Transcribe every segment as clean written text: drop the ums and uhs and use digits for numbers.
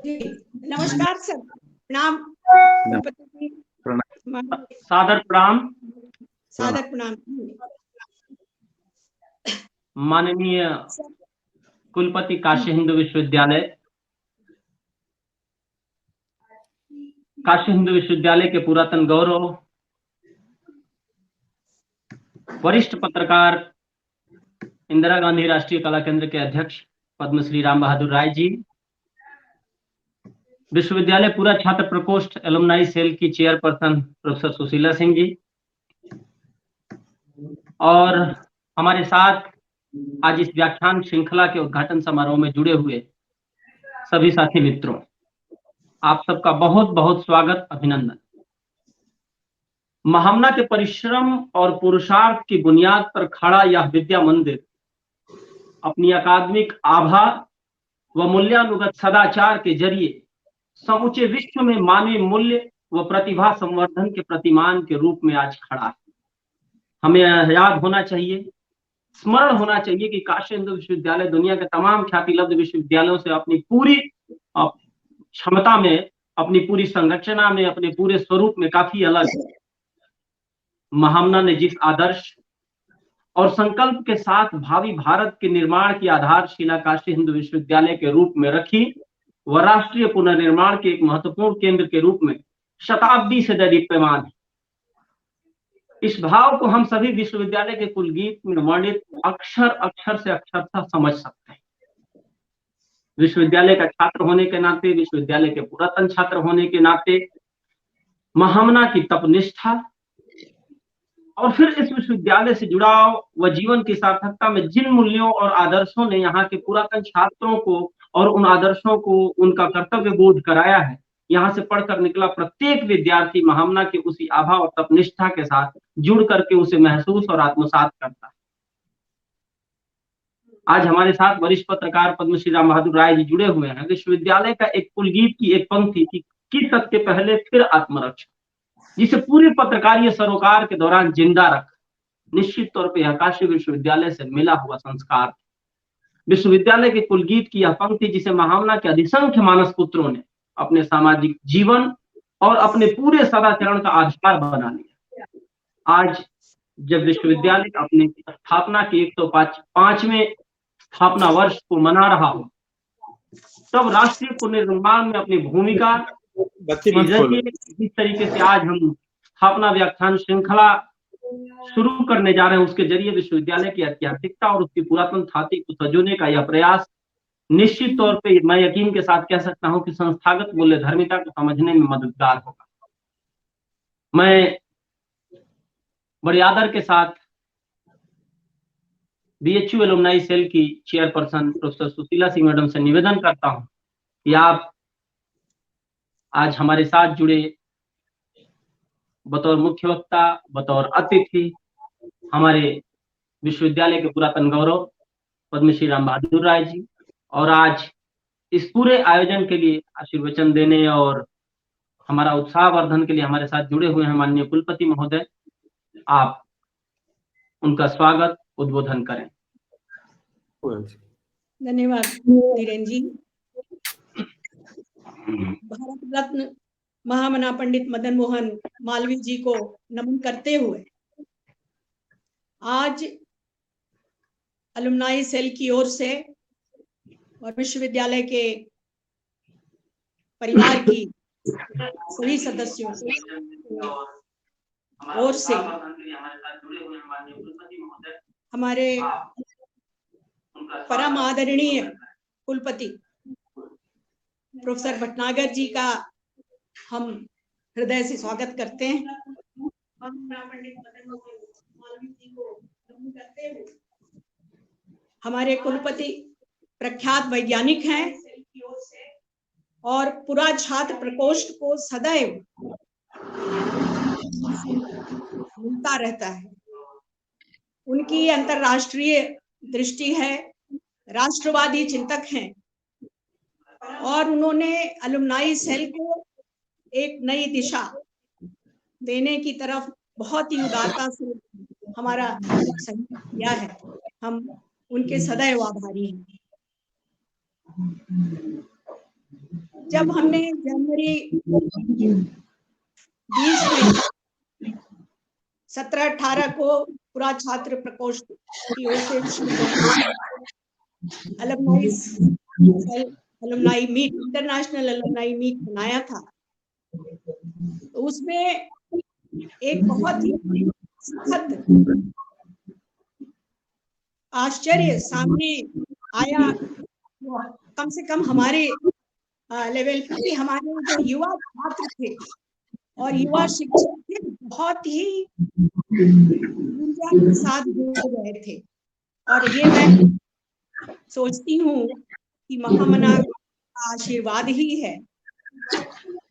जी नमस्कार सर, प्रणाम। सादर प्रणाम। सादर प्रणाम। माननीय कुलपति काशी हिंदू विश्वविद्यालय, काशी हिंदू विश्वविद्यालय के पुरातन गौरव, वरिष्ठ पत्रकार, इंदिरा गांधी राष्ट्रीय कला केंद्र के अध्यक्ष पद्मश्री राम बहादुर राय जी, विश्वविद्यालय पूरा छात्र प्रकोष्ठ एलुमनाई सेल की चेयरपर्सन प्रोफेसर सुशीला सिंह जी, और हमारे साथ आज इस व्याख्यान श्रृंखला के उद्घाटन समारोह में जुड़े हुए सभी साथी मित्रों, आप सबका बहुत बहुत स्वागत, अभिनंदन। महामना के परिश्रम और पुरुषार्थ की बुनियाद पर खड़ा यह विद्या मंदिर अपनी अकादमिक आभा व मूल्यानुगत सदाचार के जरिए समूचे विश्व में मानवीय मूल्य व प्रतिभा संवर्धन के प्रतिमान के रूप में आज खड़ा है। हमें याद होना चाहिए, स्मरण होना चाहिए कि काशी हिंदू विश्वविद्यालय दुनिया के तमाम ख्यातिलब्ध विश्वविद्यालयों से अपनी पूरी क्षमता में, अपनी पूरी संरचना में, अपने पूरे स्वरूप में काफी अलग है। महामना ने जिस आदर्श और संकल्प के साथ भावी भारत के निर्माण की आधारशिला काशी हिंदू विश्वविद्यालय के रूप में रखी, वह राष्ट्रीय पुनर्निर्माण के एक महत्वपूर्ण केंद्र के रूप में शताब्दी से दीप्यमान है। इस भाव को हम सभी विश्वविद्यालय के कुलगीत में वर्णित अक्षर अक्षर से अक्षरशः समझ सकते हैं। विश्वविद्यालय का छात्र होने के नाते, विश्वविद्यालय के पुरातन छात्र होने के नाते, महामना की तपनिष्ठा और फिर इस विश्वविद्यालय से जुड़ाव व जीवन की सार्थकता में जिन मूल्यों और आदर्शों ने यहाँ के पुरातन छात्रों को और उन आदर्शों को उनका कर्तव्य बोध कराया है, यहाँ से पढ़कर निकला प्रत्येक विद्यार्थी महामना की उसी आभा और तपनिष्ठा के साथ जुड़ करके उसे महसूस और आत्मसात करता है। आज हमारे साथ वरिष्ठ पत्रकार पद्मश्री राम बहादुर राय जी जुड़े हुए हैं। विश्वविद्यालय का एक कुलगीत की एक पंक्ति थी कि सत्य पहले फिर आत्मरक्षा, जिसे पूरे पत्रकारीय सरोकार के दौरान जिंदा रख, निश्चित तौर पर यह काशी विश्वविद्यालय से मिला हुआ संस्कार। विश्वविद्यालय के कुलगीत की यह पंक्ति जिसे महामना के अधिसंख्य मानस पुत्रों ने अपने सामाजिक जीवन और अपने पूरे सदाचरण का आधार बना लिया। आज जब विश्वविद्यालय अपने स्थापना के 105वें स्थापना वर्ष को मना रहा हो, तब राष्ट्रीय पुनर्निर्माण में अपनी भूमिका जिस तरीके से आज हम स्थापना व्याख्यान श्रृंखला शुरू करने जा रहे हैं, उसके जरिए विश्वविद्यालय की ऐतिहासिकता और उसकी पुरातन थाती को सजोने का यह प्रयास निश्चित तौर पे मैं यकीन के साथ कह सकता हूं कि संस्थागत मूल्य धर्मिता को समझने में मददगार होगा। मैं बड़े आदर के साथ बीएचयू एलुमनाई सेल की chairperson professor Sushila Singh madam से निवेदन करता हूं कि आप आज हमारे साथ जुड़े बतौर मुख्य वक्ता, बतौर अतिथि हमारे विश्वविद्यालय के पुरातन गौरव पद्मश्री राम बहादुर राय जी, और आज इस पूरे आयोजन के लिए आशीर्वचन देने और हमारा उत्साह वर्धन के लिए हमारे साथ जुड़े हुए हैं माननीय कुलपति महोदय। आप उनका स्वागत उद्बोधन करें। धन्यवाद धीरेन जी। भारत रत्न महामना पंडित मदन मोहन मालवीय जी को नमन करते हुए आज अलुमनाई सेल की ओर से और विश्वविद्यालय के परिवार की सभी सदस्यों की ओर से हमारे परम आदरणीय कुलपति प्रोफेसर भटनागर जी का हम हृदय से स्वागत करते हैं। हमारे कुलपति प्रख्यात वैज्ञानिक हैं और पूरा छात्र प्रकोष्ठ को सदैव मिलता रहता है। उनकी अंतर्राष्ट्रीय दृष्टि है, राष्ट्रवादी चिंतक हैं और उन्होंने अलुमनाई सेल को एक नई दिशा देने की तरफ बहुत ही उदारता से हमारा सहयोग किया है। हम उनके सदैव आभारी हैं। जब हमने जनवरी 20 में 17-18 को पूरा छात्र प्रकोष्ठ की ओर से alumni meet, international alumni meet बनाया था, तो उसमें एक बहुत ही सुखद आश्चर्य सामने आया, कम से कम हमारे लेवल पर भी। हमारे जो युवा छात्र थे और युवा शिक्षक थे, बहुत ही ऊर्जा के साथ जुड़ गए थे। और ये मैं सोचती हूँ कि महामना का आशीर्वाद ही है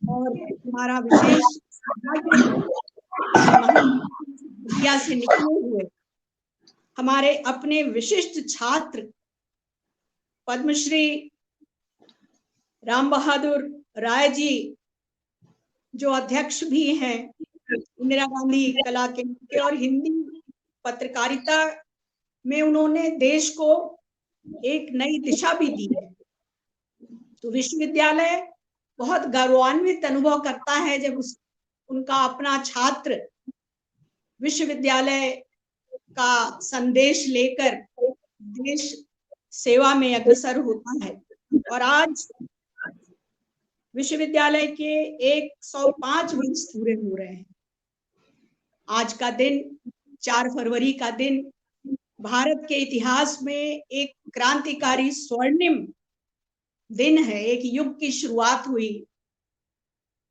और हमारा विशेष महामना से निकले हुए हमारे अपने विशिष्ट छात्र पद्मश्री राम बहादुर राय जी, जो अध्यक्ष भी हैं इंदिरा गांधी कला केंद्र के, और हिंदी पत्रकारिता में उन्होंने देश को एक नई दिशा भी दी है। तो विश्वविद्यालय बहुत गौरवान्वित अनुभव करता है जब उनका अपना छात्र विश्वविद्यालय का संदेश लेकर देश सेवा में अग्रसर होता है। और आज विश्वविद्यालय के 105 वर्ष पूरे हो रहे हैं। आज का दिन 4 फरवरी का दिन भारत के इतिहास में एक क्रांतिकारी स्वर्णिम दिन है। एक युग की शुरुआत हुई,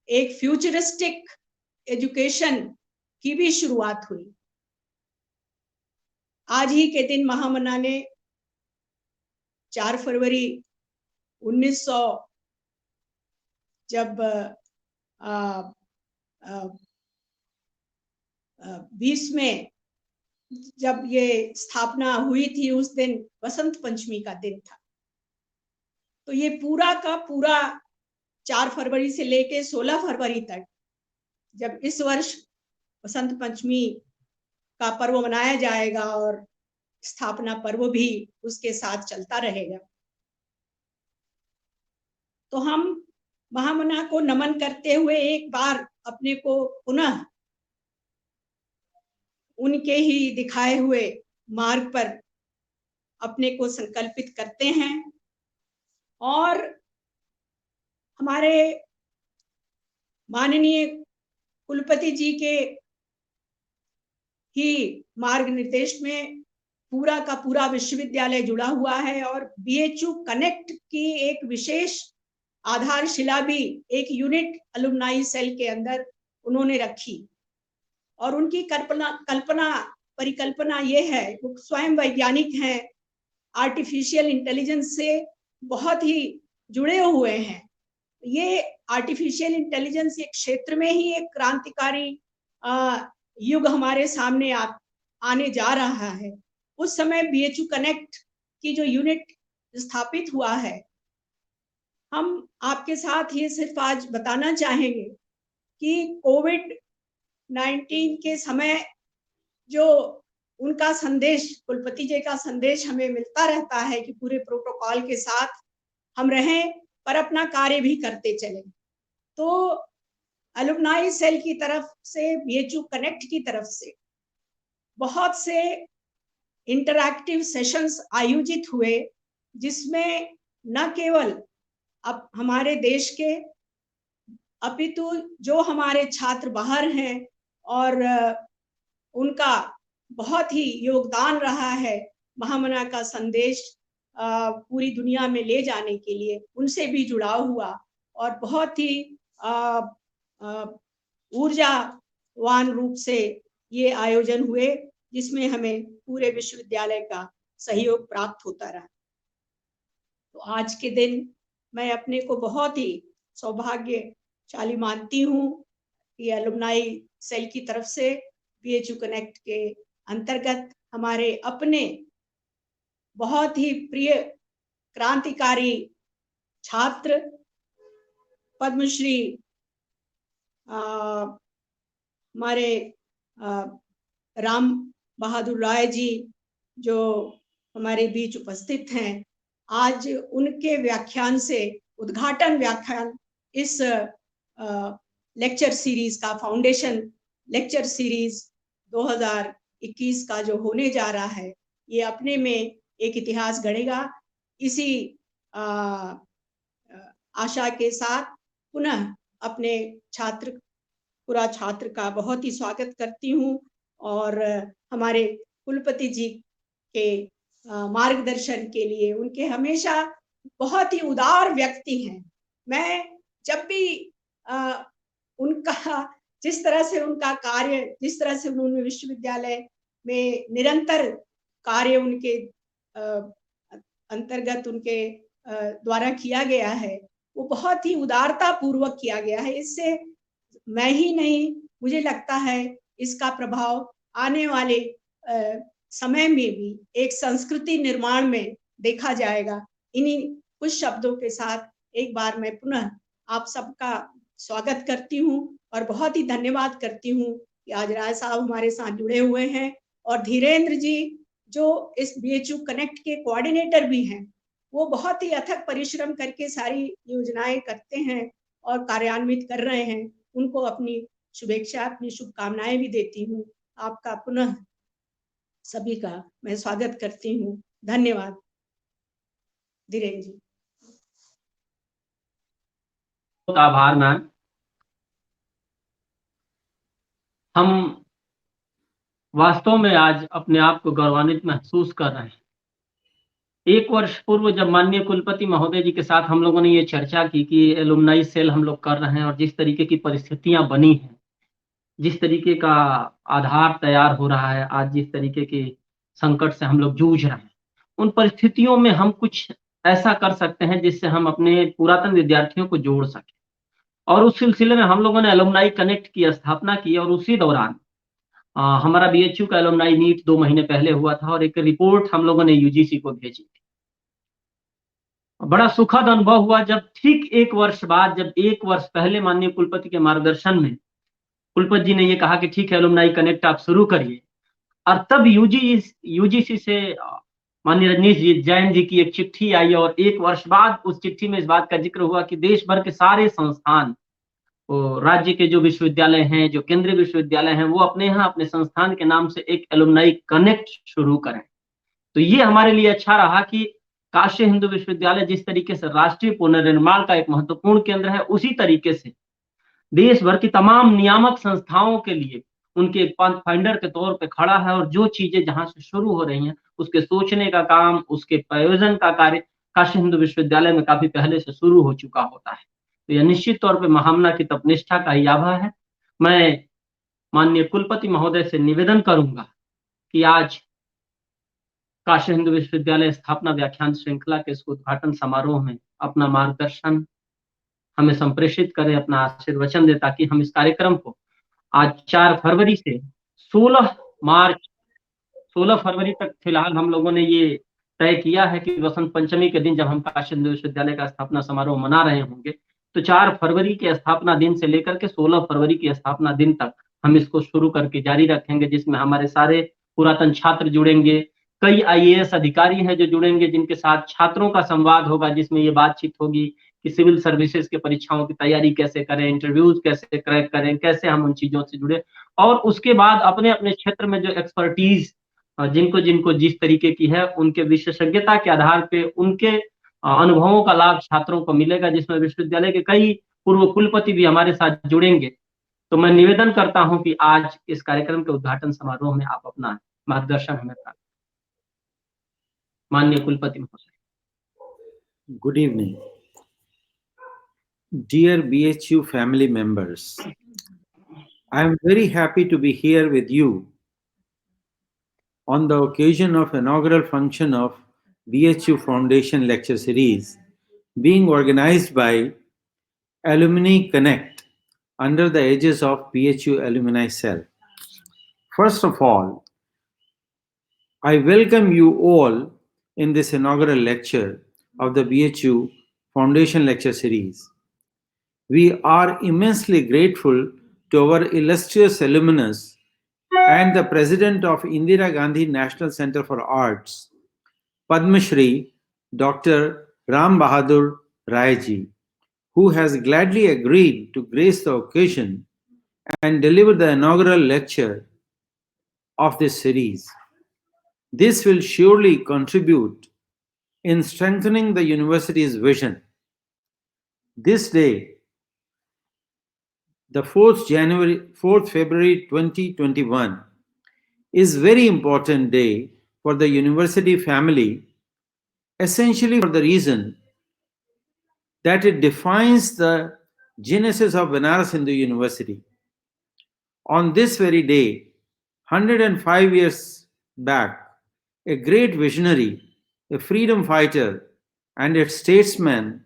एक फ्यूचरिस्टिक एजुकेशन की भी शुरुआत हुई। आज ही के दिन महामना ने 4 फरवरी 1900 जब 20 में जब ये स्थापना हुई थी, उस दिन वसंत पंचमी का दिन था। तो ये पूरा का पूरा 4 फरवरी से लेके 16 फरवरी तक, जब इस वर्ष वसंत पंचमी का पर्व मनाया जाएगा और स्थापना पर्व भी उसके साथ चलता रहेगा, तो हम महामना को नमन करते हुए एक बार अपने को पुनः उनके ही दिखाए हुए मार्ग पर अपने को संकल्पित करते हैं और हमारे माननीय कुलपति जी के ही मार्ग निर्देश में पूरा का पूरा विश्वविद्यालय जुड़ा हुआ है। और बीएचयू कनेक्ट की एक विशेष आधारशिला भी एक यूनिट अलुमनाई सेल के अंदर उन्होंने रखी। और उनकी परिकल्पना ये है, वो स्वयं वैज्ञानिक हैं, आर्टिफिशियल इंटेलिजेंस से बहुत ही जुड़े हुए हैं। ये आर्टिफिशियल इंटेलिजेंस के क्षेत्र में ही एक क्रांतिकारी युग हमारे सामने आने जा रहा है। उस समय बीएचयू कनेक्ट की जो यूनिट स्थापित हुआ है, हम आपके साथ ये सिर्फ आज बताना चाहेंगे कि कोविड-19 के समय जो उनका संदेश, कुलपति जी का संदेश हमें मिलता रहता है कि पूरे प्रोटोकॉल के साथ हम रहें पर अपना कार्य भी करते चलें। तो अलुमनाई सेल की तरफ से, बीएचयू कनेक्ट की तरफ से बहुत से इंटरैक्टिव सेशंस आयोजित हुए, जिसमें न केवल अब हमारे देश के अपितु जो हमारे छात्र बाहर हैं और उनका बहुत ही योगदान रहा है महामना का संदेश पूरी दुनिया में ले जाने के लिए, उनसे भी जुड़ाव हुआ और बहुत ही ऊर्जावान रूप से ये आयोजन हुए, जिसमें हमें पूरे विश्वविद्यालय का सहयोग प्राप्त होता रहा। तो आज के दिन मैं अपने को बहुत ही सौभाग्यशाली मानती हूँ कि अलुमनाई सेल की तरफ से बीएचयू कनेक्ट के अंतर्गत हमारे अपने बहुत ही प्रिय क्रांतिकारी छात्र पद्मश्री हमारे राम बहादुर राय जी, जो हमारे बीच उपस्थित हैं, आज उनके व्याख्यान से उद्घाटन व्याख्यान इस लेक्चर सीरीज का, फाउंडेशन लेक्चर सीरीज 2021 का जो होने जा रहा है, ये अपने में एक इतिहास गढ़ेगा। इसी आशा के साथ पुनः अपने पूरा छात्र का बहुत ही स्वागत करती हूँ और हमारे कुलपति जी के मार्गदर्शन के लिए, उनके हमेशा बहुत ही उदार व्यक्ति हैं। मैं जब भी उनका जिस तरह से उनका कार्य, जिस तरह से उन्होंने विश्वविद्यालय में निरंतर कार्य उनके अंतर्गत उनके द्वारा किया गया है, वो बहुत ही उदारता पूर्वक किया गया है। इससे मैं ही नहीं, मुझे लगता है इसका प्रभाव आने वाले समय में भी एक संस्कृति निर्माण में देखा जाएगा। इन्हीं कुछ शब्दों के साथ एक बार मैं पुनः आप सबका स्वागत करती हूँ और बहुत ही धन्यवाद करती हूँ कि आज राय साहब हमारे साथ जुड़े हुए हैं और धीरेन्द्र जी जो इस BHU कनेक्ट के कोऑर्डिनेटर भी हैं, वो बहुत ही अथक परिश्रम करके सारी योजनाएं करते हैं और कार्यान्वित कर रहे हैं। उनको अपनी शुभेच्छा, अपनी शुभकामनाएं भी देती हूँ। आपका पुनः सभी का मैं स्वागत करती हूँ। धन्यवाद धीरेन्द्र जी। बहुत आभार मैम। हम वास्तव में आज अपने आप को गौरवान्वित महसूस कर रहे हैं। 1 वर्ष पूर्व जब माननीय कुलपति महोदय जी के साथ हम लोगों ने ये चर्चा की कि एलुमनाई सेल हम लोग कर रहे हैं और जिस तरीके की परिस्थितियां बनी हैं, जिस तरीके का आधार तैयार हो रहा है, आज जिस तरीके के संकट से हम लोग जूझ रहे हैं, उन परिस्थितियों में हम कुछ ऐसा कर सकते हैं जिससे हम अपने पुरातन विद्यार्थियों को जोड़ सकें। और उस सिलसिले में हम लोगों ने एलुमनाई कनेक्ट की स्थापना की और उसी दौरान हमारा BHU का एलुमनाई मीट 2 महीने पहले हुआ था और एक रिपोर्ट हम लोगों ने UGC को भेजी थी। बड़ा सुखद अनुभव हुआ जब ठीक 1 वर्ष बाद, जब 1 वर्ष पहले माननीय कुलपति के मार्गदर्शन में कुलपति जी ने ये कहा कि ठीक है एलुमनाई कनेक्ट आप शुरू करिए, और तब UGC से माननीय रजनीश जी जैन जी की एक चिट्ठी आई और 1 वर्ष बाद उस चिट्ठी में इस बात का जिक्र हुआ कि देश भर के सारे संस्थान, राज्य के जो विश्वविद्यालय हैं, जो केंद्रीय विश्वविद्यालय हैं, वो अपने यहाँ अपने संस्थान के नाम से एक एलुमनाई कनेक्ट शुरू करें। तो ये हमारे लिए अच्छा रहा कि काशी हिंदू विश्वविद्यालय जिस तरीके से राष्ट्रीय पुनर्निर्माण का एक महत्वपूर्ण केंद्र है, उसी तरीके से देश भर की तमाम नियामक संस्थाओं के लिए उनके फाइंडर के तौर पे खड़ा है और जो चीजें जहां से शुरू हो रही हैं उसके सोचने का काम, उसके प्रयोजन का कार्य काशी हिंदू विश्वविद्यालय में काफी पहले से शुरू हो चुका होता है। तो यह निश्चित तौर पे महामना की तपनिष्ठा का ही आभा है। मैं माननीय कुलपति महोदय से निवेदन करूंगा कि आज काशी हिंदू विश्वविद्यालय स्थापना व्याख्यान श्रृंखला के इस उद्घाटन समारोह में अपना मार्गदर्शन हमें संप्रेषित करें, अपना आशीर्वचन दे, ताकि हम इस कार्यक्रम को आज 4 फरवरी से 16 फरवरी तक फिलहाल हम लोगों ने ये तय किया है कि वसंत पंचमी के दिन जब हम काशी हिंदू विश्वविद्यालय का स्थापना समारोह मना रहे होंगे, तो 4 फरवरी के स्थापना दिन से लेकर के 16 फरवरी की स्थापना दिन तक हम इसको शुरू करके जारी रखेंगे, जिसमें हमारे सारे पुरातन छात्र जुड़ेंगे, कई IAS अधिकारी हैं जो जुड़ेंगे, जिनके साथ छात्रों का संवाद होगा, जिसमें ये बातचीत होगी कि सिविल सर्विसेज की परीक्षाओं की तैयारी कैसे करें, इंटरव्यूज कैसे क्रैक करें, कैसे हम उन चीजों से जुड़े, और उसके बाद अपने अपने क्षेत्र में जो एक्सपर्टीज जिनको जिस तरीके की है, उनके विशेषज्ञता के आधार पे उनके अनुभवों का लाभ छात्रों को मिलेगा, जिसमें विश्वविद्यालय के कई पूर्व कुलपति भी हमारे साथ जुड़ेंगे। तो मैं निवेदन करता हूं कि आज इस कार्यक्रम के उद्घाटन समारोह में आप अपना मार्गदर्शन हमें प्राप्त। माननीय कुलपति महोदय। Good evening. Dear BHU family members, I am very happy to be here with you on the occasion of inaugural function of BHU Foundation Lecture Series being organized by Alumni Connect under the aegis of BHU Alumni Cell. First of all, I welcome you all in this inaugural lecture of the BHU Foundation Lecture Series. We are immensely grateful to our illustrious alumnus and the President of Indira Gandhi National Center for Arts, Padma Shri Dr. Ram Bahadur Rai ji, who has gladly agreed to grace the occasion and deliver the inaugural lecture of this series. This will surely contribute in strengthening the university's vision. This day, the 4th February 2021, is very important day for the university family, essentially for the reason that it defines the genesis of Banaras Hindu University. On this very day, 105 years back, a great visionary, a freedom fighter, and a statesman,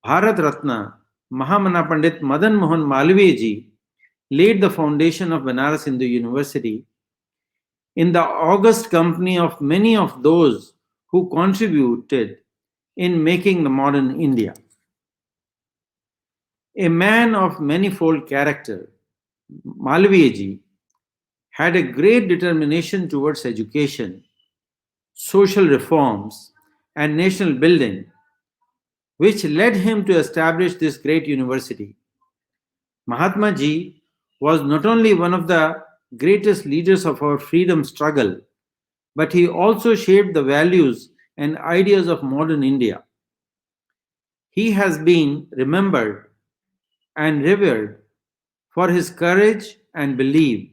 Bharat Ratna, Mahamana Pandit Madan Mohan Malviya ji, laid the foundation of Banaras Hindu University in the august company of many of those who contributed in making the modern India. A man of manifold character, Malviya ji had a great determination towards education, social reforms, and national building, which led him to establish this great university. Mahatma ji was not only one of the greatest leaders of our freedom struggle, but he also shaped the values and ideas of modern India. He has been remembered and revered for his courage and belief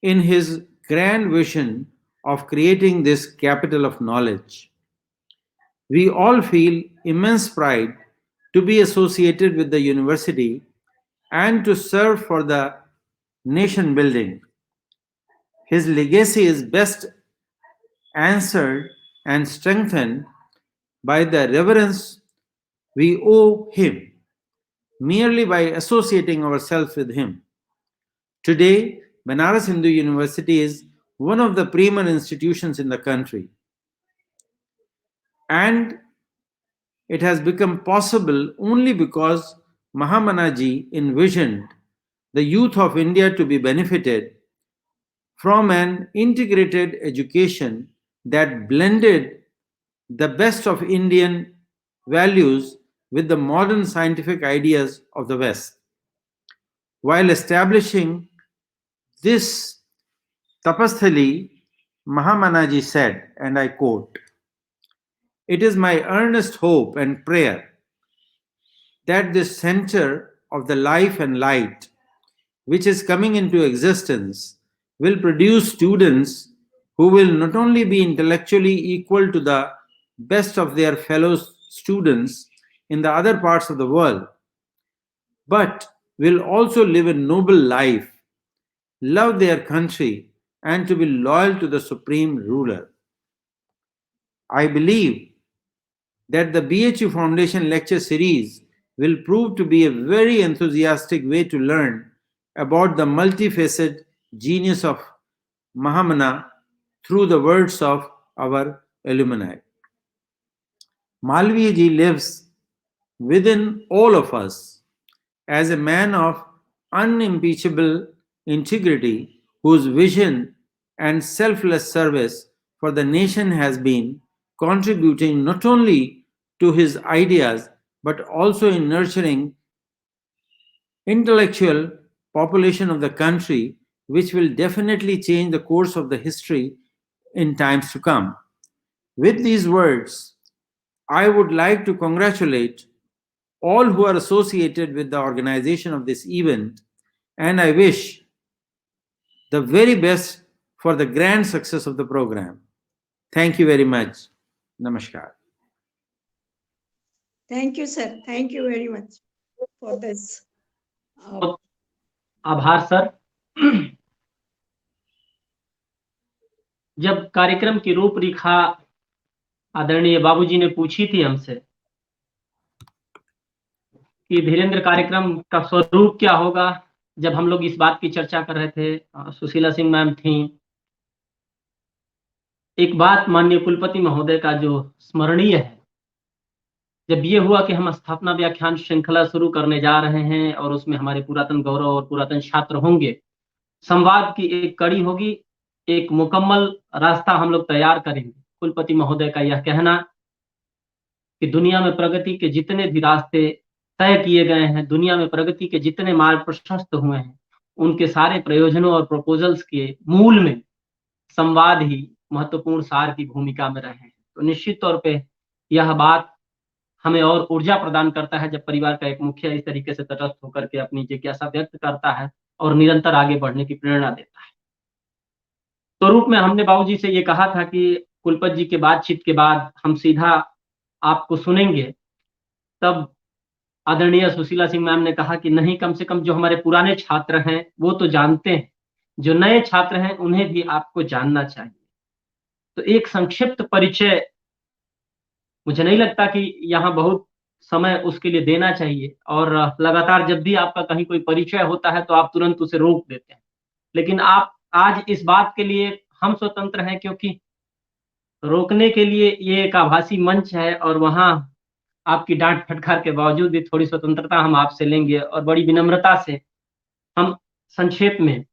in his grand vision of creating this capital of knowledge. We all feel immense pride to be associated with the university and to serve for the nation building. His legacy is best answered and strengthened by the reverence we owe him merely by associating ourselves with him. Today, Banaras Hindu University is one of the premier institutions in the country, and it has become possible only because Mahamana ji envisioned the youth of India to be benefited from an integrated education that blended the best of Indian values with the modern scientific ideas of the West. While establishing this tapasthali, Mahamana ji said, and I quote, "It is my earnest hope and prayer that this center of the life and light which is coming into existence will produce students who will not only be intellectually equal to the best of their fellow students in the other parts of the world, but will also live a noble life, love their country, and to be loyal to the supreme ruler." I believe that the BHU Foundation lecture series will prove to be a very enthusiastic way to learn about the multifaceted genius of Mahamana through the words of our alumni. Malviya ji lives within all of us as a man of unimpeachable integrity whose vision and selfless service for the nation has been contributing not only to his ideas but also in nurturing intellectual population of the country, which will definitely change the course of the history in times to come. With these words, I would like to congratulate all who are associated with the organization of this event, and I wish the very best for the grand success of the program. Thank you very much. Namaskar. Thank you, sir. Thank you very much for this. आभार sir. जब कार्यक्रम की रूपरेखा आदरणीय बाबूजी ने पूछी थी हमसे कि धीरेन्द्र कार्यक्रम का स्वरूप क्या होगा, जब हम लोग इस बात की चर्चा कर रहे थे, सुशीला सिंह मैम थी, एक बात माननीय कुलपति महोदय का जो स्मरणीय है, जब ये हुआ कि हम स्थापना व्याख्यान श्रृंखला शुरू करने जा रहे हैं और उसमें हमारे पुरातन गौरव और पुरातन छात्र होंगे, संवाद की एक कड़ी होगी, एक मुकम्मल रास्ता हम लोग तैयार करेंगे। कुलपति महोदय का यह कहना कि दुनिया में प्रगति के जितने भी रास्ते तय किए गए हैं, दुनिया में प्रगति के जितने मार्ग प्रशस्त हुए हैं, उनके सारे प्रयोजनों और प्रपोजल्स के मूल में संवाद ही महत्वपूर्ण सार की भूमिका में रहे हैं। तो निश्चित तौर पे यह बात हमें और ऊर्जा प्रदान करता है जब परिवार का एक मुखिया इस तरीके से तटस्थ होकर के अपनी जिज्ञासा व्यक्त करता है और निरंतर आगे बढ़ने की प्रेरणा देता है। तो रूप में हमने बाबूजी से ये कहा था कि कुलपति जी के बातचीत के बाद हम सीधा आपको सुनेंगे, तब आदरणीय सुशीला सिंह मैम ने कहा कि नहीं, कम से कम जो हमारे पुराने छात्र हैं वो तो जानते हैं, जो नए छात्र हैं उन्हें भी आपको जानना चाहिए। तो एक संक्षिप्त परिचय, मुझे नहीं लगता कि यहाँ बहुत समय उसके लिए देना चाहिए, और लगातार जब भी आपका कहीं कोई परिचय होता है तो आप तुरंत उसे रोक देते हैं, लेकिन आप आज इस बात के लिए हम स्वतंत्र हैं, क्योंकि रोकने के लिए ये एक आभासी मंच है और वहाँ आपकी डांट फटकार के बावजूद भी थोड़ी स्वतंत्रता हम आपसे लेंगे और बड़ी विनम्रता से हम संक्षेप में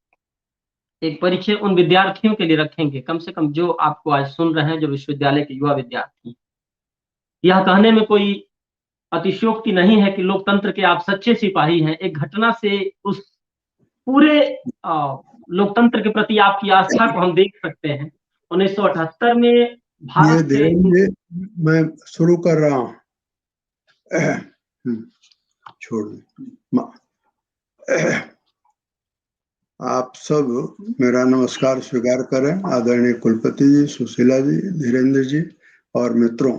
एक परिचय उन विद्यार्थियों के लिए रखेंगे, कम से कम जो आपको आज सुन रहे हैं, जो विश्वविद्यालय के युवा विद्यार्थी। यह कहने में कोई अतिशयोक्ति नहीं है कि लोकतंत्र के आप सच्चे सिपाही हैं। एक घटना से उस पूरे लोकतंत्र के प्रति आपकी आस्था को हम देख सकते हैं। 1978 में भारत से मैं शुरू कर रहा हूँ, छोड़ आप सब मेरा नमस्कार स्वीकार करें। आदरणीय कुलपति जी, सुशीला जी, धीरेन्द्र जी और मित्रों,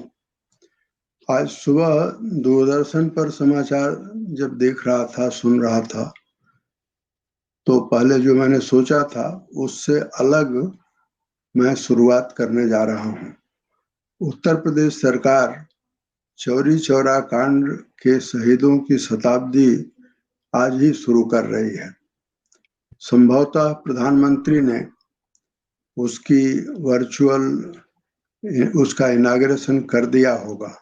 आज सुबह दूरदर्शन पर समाचार जब देख रहा था, सुन रहा था, तो पहले जो मैंने सोचा था उससे अलग मैं शुरुआत करने जा रहा हूँ। उत्तर प्रदेश सरकार चौरी चौरा कांड के शहीदों की शताब्दी आज ही शुरू कर रही है। संभवतः प्रधानमंत्री ने उसकी उसका इनाग्रेशन कर दिया होगा।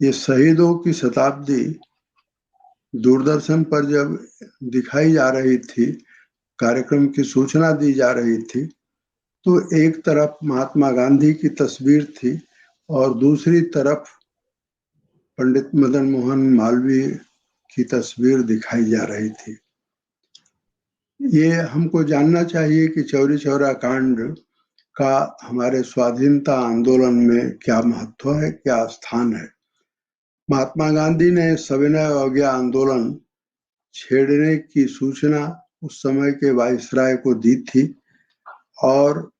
ये शहीदों की शताब्दी दूरदर्शन पर जब दिखाई जा रही थी, कार्यक्रम की सूचना दी जा रही थी, तो एक तरफ महात्मा गांधी की तस्वीर थी और दूसरी तरफ पंडित मदन मोहन मालवीय की तस्वीर दिखाई जा रही थी। ये हमको जानना चाहिए कि चौरी चौरा कांड का हमारे स्वाधीनता आंदोलन में क्या महत्व है, क्या स्थान है। महात्मा गांधी ने सविनय अवज्ञा आंदोलन छेड़ने की सूचना उस समय के वायसराय को दी थी और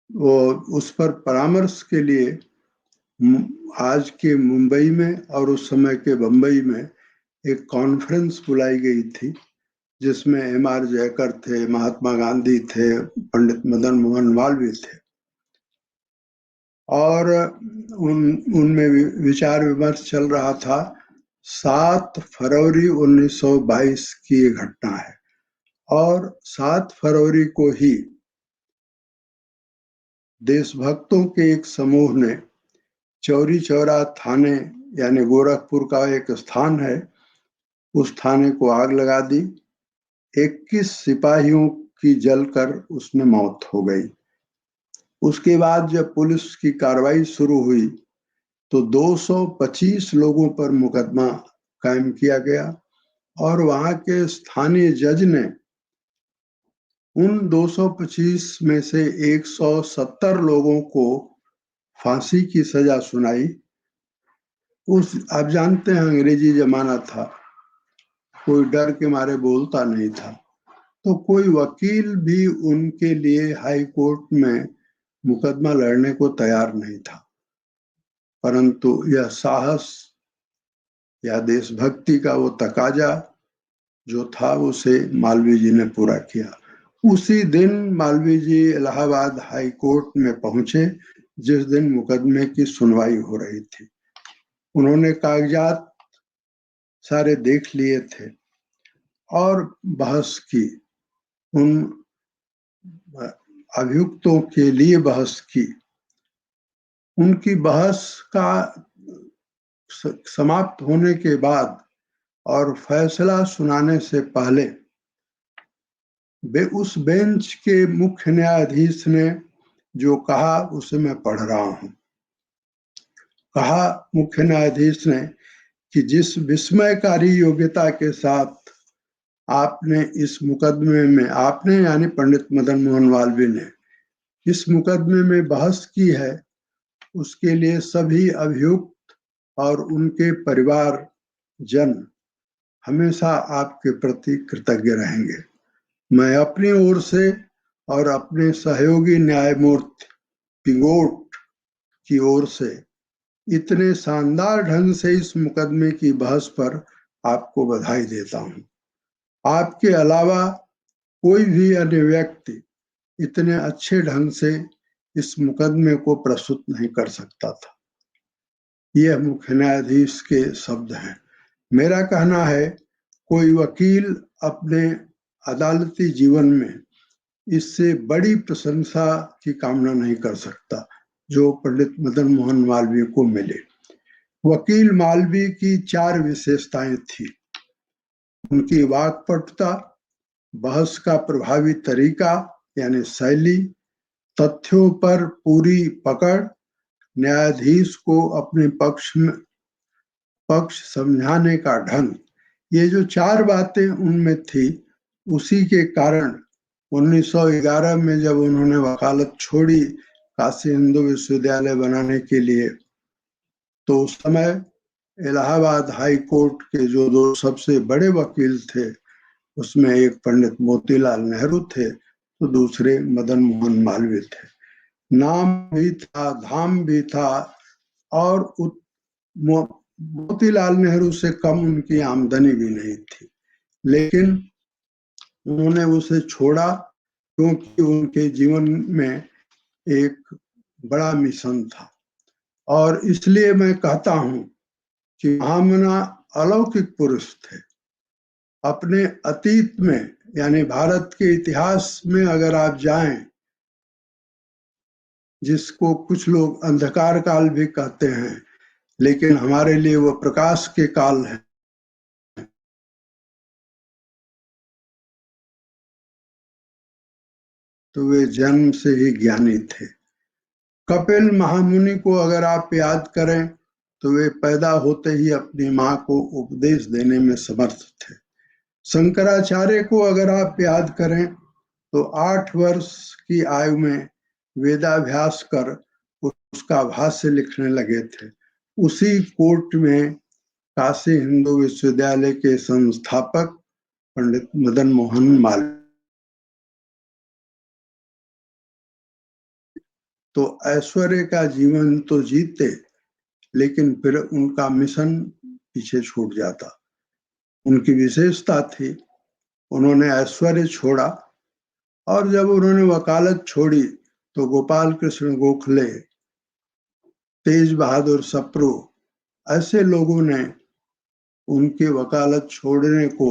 वो उस पर परामर्श के लिए आज के मुंबई में और उस समय के बंबई में एक कॉन्फ्रेंस बुलाई गई थी, जिसमें M.R. जयकर थे, महात्मा गांधी थे, पंडित मदन मोहन मालवीय थे और उनमें विचार विमर्श चल रहा था। 7 फरवरी 1922 की ये घटना है और 7 फरवरी को ही देशभक्तों के एक समूह ने चौरी चौरा थाने, यानी गोरखपुर का एक स्थान है, उस थाने को आग लगा दी। 21 सिपाहियों की जलकर उसमें मौत हो गई। उसके बाद जब पुलिस की कार्रवाई शुरू हुई तो 225 लोगों पर मुकदमा कायम किया गया और वहां के स्थानीय जज ने उन 225 में से 170 लोगों को फांसी की सजा सुनाई। आप जानते हैं अंग्रेजी जमाना था, कोई डर के मारे बोलता नहीं था, तो कोई वकील भी उनके लिए हाई कोर्ट में मुकदमा लड़ने को तैयार नहीं था। परंतु यह साहस या देशभक्ति का वो तकाजा जो था उसे मालवीय जी ने पूरा किया। उसी दिन मालवीय जी इलाहाबाद हाई कोर्ट में पहुंचे जिस दिन मुकदमे की सुनवाई हो रही थी। उन्होंने कागजात सारे देख लिए थे और बहस की, उन अभियुक्तों के लिए बहस की। उनकी बहस का समाप्त होने के बाद और फैसला सुनाने से पहले उस बेंच के मुख्य न्यायाधीश ने जो कहा उसे मैं पढ़ रहा हूं। कहा मुख्य न्यायाधीश ने कि जिस विस्मयकारी योग्यता के साथ आपने इस मुकदमे में, आपने यानी पंडित मदन मोहन मालवीय ने इस मुकदमे में बहस की है, उसके लिए सभी अभियुक्त और उनके परिवार जन हमेशा आपके प्रति कृतज्ञ रहेंगे। मैं अपनी ओर से और अपने सहयोगी न्यायमूर्ति पिंगोट की ओर से इतने शानदार ढंग से इस मुकदमे की बहस पर आपको बधाई देता हूं। आपके अलावा कोई भी अन्य व्यक्ति इतने अच्छे ढंग से इस मुकदमे को प्रस्तुत नहीं कर सकता था। यह मुख्य न्यायाधीश के शब्द हैं। मेरा कहना है, कोई वकील अपने अदालती जीवन में इससे बड़ी प्रशंसा की कामना नहीं कर सकता जो पंडित मदन मोहन मालवीय को मिले। वकील मालवीय की 4 विशेषताएं थी। उनकी वाक्पटुता, बहस का प्रभावी तरीका यानी शैली, तथ्यों पर पूरी पकड़, न्यायाधीश को अपने पक्ष समझाने का ढंग। ये जो 4 बातें उनमें थी, उसी के कारण 1911 में जब उन्होंने वकालत छोड़ी काशी हिंदू विश्वविद्यालय बनाने के लिए, तो उस समय इलाहाबाद हाई कोर्ट के जो 2 सबसे बड़े वकील थे, उसमें एक पंडित मोतीलाल नेहरू थे तो दूसरे मदन मोहन मालवीय थे। नाम भी था, धाम भी था, और मोतीलाल नेहरू से कम उनकी आमदनी भी नहीं थी, लेकिन उन्होंने उसे छोड़ा क्योंकि उनके जीवन में एक बड़ा मिशन था। और इसलिए मैं कहता हूं कि महामना अलौकिक पुरुष थे। अपने अतीत में यानी भारत के इतिहास में अगर आप जाएं, जिसको कुछ लोग अंधकार काल भी कहते हैं, लेकिन हमारे लिए वो प्रकाश के काल है। तो वे जन्म से ही ज्ञानी थे। कपिल महामुनि को अगर आप याद करें तो वे पैदा होते ही अपनी मां को उपदेश देने में समर्थ थे। शंकराचार्य को अगर आप याद करें तो 8 वर्ष की आयु में वेदाभ्यास कर उसका भाष्य लिखने लगे थे। उसी कोर्ट में काशी हिंदू विश्वविद्यालय के संस्थापक पंडित मदन मोहन मालवीय। तो ऐश्वर्य का जीवन तो जीते, लेकिन फिर उनका मिशन पीछे छूट जाता। उनकी विशेषता थी, उन्होंने ऐश्वर्य छोड़ा, और जब उन्होंने वकालत छोड़ी तो गोपाल कृष्ण गोखले, तेज बहादुर सप्रू, ऐसे लोगों ने उनके वकालत छोड़ने को